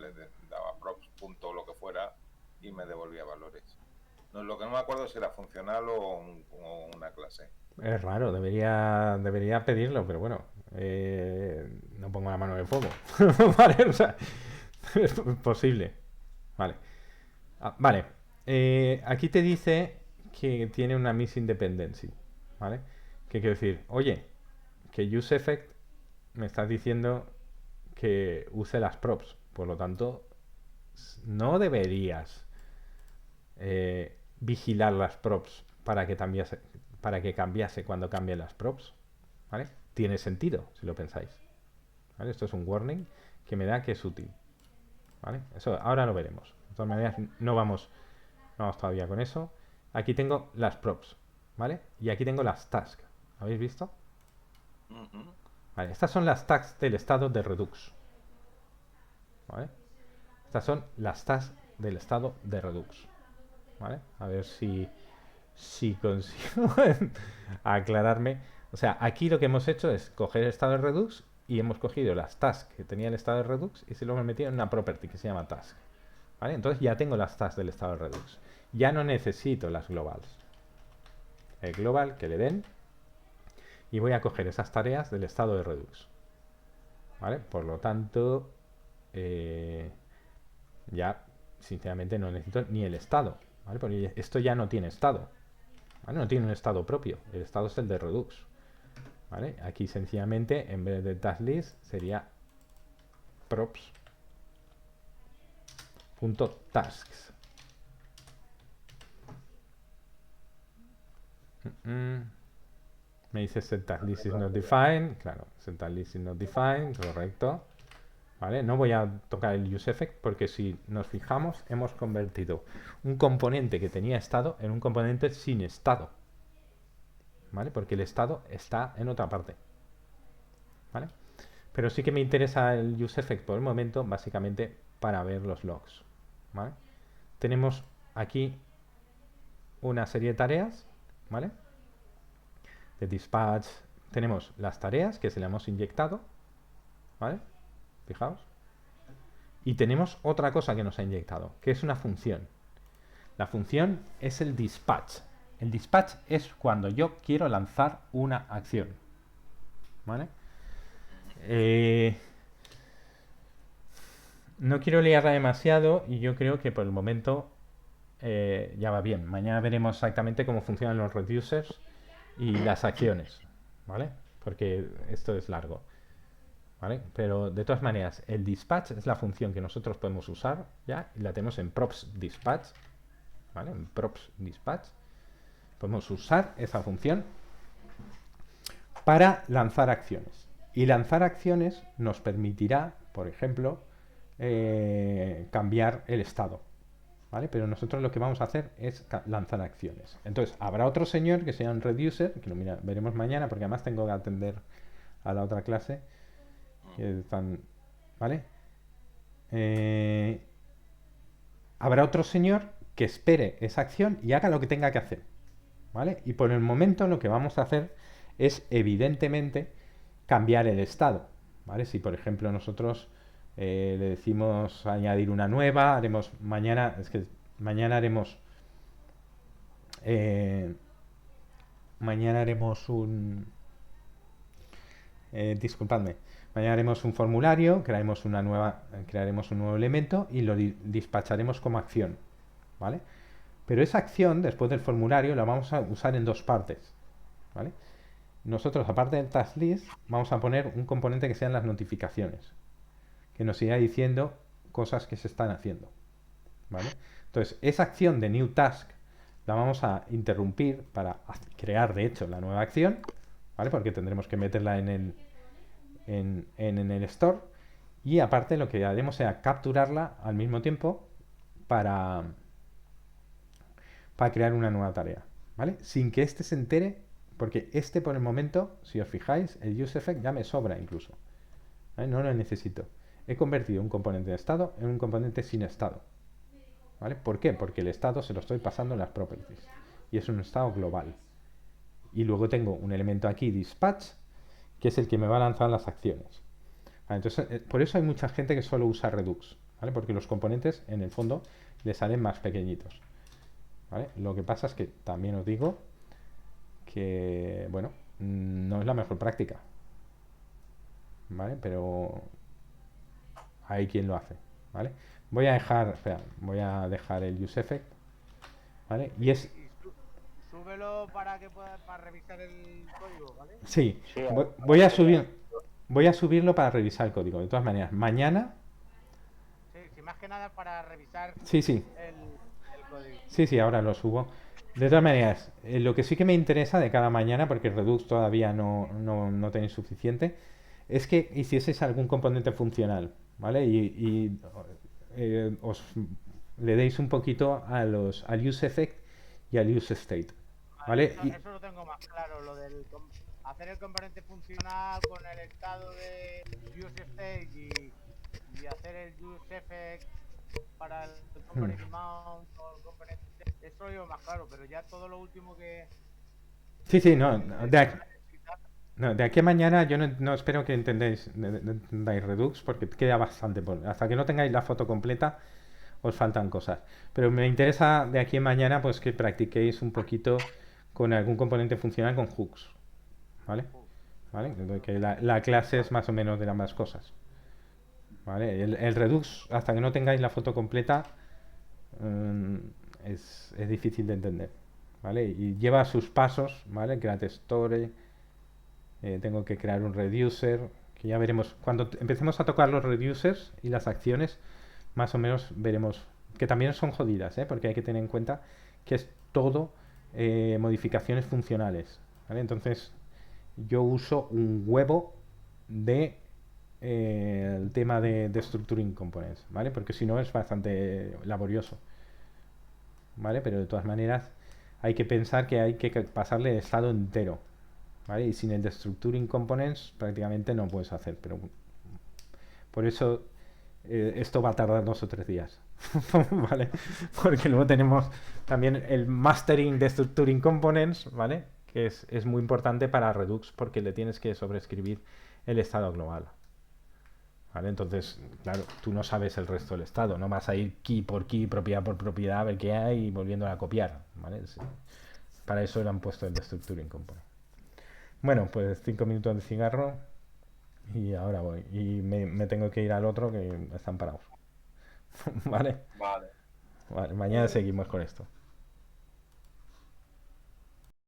daba props punto lo que fuera y me devolvía valores. No, lo que no me acuerdo si era funcional o una clase. Es raro, debería pedirlo, pero bueno, no pongo la mano en el fuego. Vale, o sea, es posible. Vale. Vale. Aquí te dice que tiene una missing dependency. ¿Vale? ¿Qué quiero decir? Oye, que useEffect me estás diciendo que use las props. Por lo tanto, no deberías vigilar las props para que cambiase cuando cambien las props. ¿Vale? Tiene sentido, si lo pensáis. ¿Vale? Esto es un warning que me da que es útil. ¿Vale? Eso ahora lo veremos. De todas maneras, no vamos todavía con eso. Aquí tengo las props, ¿vale? Y aquí tengo las tasks. ¿Habéis visto? Vale, estas son las tasks del estado de Redux. ¿Vale? Estas son las tasks del estado de Redux. ¿Vale? A ver si consigo aclararme. O sea, aquí lo que hemos hecho es coger el estado de Redux y hemos cogido las tasks que tenía el estado de Redux y se lo hemos metido en una property que se llama task. ¿Vale? Entonces ya tengo las tasks del estado de Redux. Ya no necesito las globals. El global que le den y voy a coger esas tareas del estado de Redux. ¿Vale? Por lo tanto, ya sinceramente no necesito ni el estado. ¿Vale? Porque esto ya no tiene estado. ¿Vale? No tiene un estado propio. El estado es el de Redux. ¿Vale? Aquí sencillamente en vez de task list sería props.tasks. Me dice set task list is not defined. Claro, set task list is not defined, correcto. ¿Vale? No voy a tocar el useEffect porque si nos fijamos hemos convertido un componente que tenía estado en un componente sin estado. ¿Vale? Porque el estado está en otra parte. ¿Vale? Pero sí que me interesa el useEffect por el momento, básicamente para ver los logs. ¿Vale? Tenemos aquí una serie de tareas, ¿vale? De dispatch. Tenemos las tareas que se le hemos inyectado, ¿vale? Fijaos. Y tenemos otra cosa que nos ha inyectado, que es una función. La función es el dispatch. El dispatch es cuando yo quiero lanzar una acción. ¿Vale? No quiero liarla demasiado y yo creo que por el momento ya va bien. Mañana veremos exactamente cómo funcionan los reducers y las acciones. ¿Vale? Porque esto es largo. ¿Vale? Pero de todas maneras, el dispatch es la función que nosotros podemos usar ya y la tenemos en props dispatch. ¿Vale? En props dispatch. Podemos usar esa función para lanzar acciones. Y lanzar acciones nos permitirá, por ejemplo, cambiar el estado. ¿Vale? Pero nosotros lo que vamos a hacer es lanzar acciones. Entonces, habrá otro señor que sea un reducer, que lo veremos mañana, porque además tengo que atender a la otra clase. Que están, ¿vale? Habrá otro señor que espere esa acción y haga lo que tenga que hacer. ¿Vale? Y por el momento lo que vamos a hacer es, evidentemente, cambiar el estado. ¿Vale? Si, por ejemplo, nosotros le decimos añadir una nueva, haremos mañana, disculpadme, mañana haremos un formulario, crearemos un nuevo elemento y lo dispacharemos como acción, ¿vale? Pero esa acción, después del formulario, la vamos a usar en dos partes, ¿vale? Nosotros, aparte del task list, vamos a poner un componente que sean las notificaciones, que nos irá diciendo cosas que se están haciendo, ¿vale? Entonces, esa acción de new task la vamos a interrumpir para crear, de hecho, la nueva acción, ¿vale? Porque tendremos que meterla en el store. Y aparte lo que haremos será capturarla al mismo tiempo para crear una nueva tarea, ¿vale? Sin que este se entere, porque este por el momento, si os fijáis, el useEffect ya me sobra incluso, ¿vale? No lo necesito. He convertido un componente de estado en un componente sin estado, ¿vale? ¿Por qué? Porque el estado se lo estoy pasando en las properties y es un estado global. Y luego tengo un elemento aquí, dispatch, que es el que me va a lanzar las acciones. ¿Vale? Entonces, por eso hay mucha gente que solo usa Redux, ¿vale? Porque los componentes, en el fondo, le salen más pequeñitos, ¿vale? Lo que pasa es que también os digo que, bueno, no es la mejor práctica, ¿vale? Pero hay quien lo hace, ¿vale? Voy a dejar el useEffect, ¿vale? Y es... Súbelo para que para revisar el código, ¿vale? Sí, Sí, voy a subirlo para revisar el código. De todas maneras, mañana... Sí, más que nada para revisar Sí, sí, el código. sí, ahora lo subo. De todas maneras, lo que sí que me interesa de cada mañana, porque Redux todavía no tenéis suficiente, es que hicieseis algún componente funcional, ¿vale? Y os le deis un poquito al useEffect y al useState, ¿vale? Eso lo tengo más claro, lo del hacer el componente funcional con el estado de useState y hacer el useEffect para el component mount o el componente, eso lo llevo más claro, pero ya todo lo último que... Sí, no, de aquí a mañana yo no espero que entendáis Redux porque queda bastante hasta que no tengáis la foto completa os faltan cosas. Pero me interesa de aquí a mañana pues que practiquéis un poquito con algún componente funcional con hooks, ¿vale? ¿Vale? Que la clase es más o menos de ambas cosas, ¿vale? El Redux, hasta que no tengáis la foto completa, es difícil de entender, ¿vale? Y lleva sus pasos, ¿vale? Create story, tengo que crear un reducer, que ya veremos. Cuando empecemos a tocar los reducers y las acciones, más o menos veremos que también son jodidas, ¿eh? Porque hay que tener en cuenta que es todo modificaciones funcionales, ¿vale? Entonces yo uso un huevo de el tema de structuring components, ¿vale? Porque si no es bastante laborioso, ¿vale? Pero de todas maneras hay que pensar que hay que pasarle el estado entero, ¿vale? Y sin el de structuring components prácticamente no puedes hacer, pero por eso esto va a tardar 2 o 3 días, ¿vale? Porque luego tenemos también el mastering de structuring components, ¿vale? Que es muy importante para Redux porque le tienes que sobreescribir el estado global, ¿vale? Entonces, claro, tú no sabes el resto del estado, no vas a ir key por key, propiedad por propiedad, a ver qué hay y volviendo a copiar, ¿vale? Sí. Para eso le han puesto el de structuring component. Bueno, pues 5 minutos de cigarro y ahora voy. Y me tengo que ir al otro que están parados. ¿Vale? Vale. Vale, mañana seguimos con esto.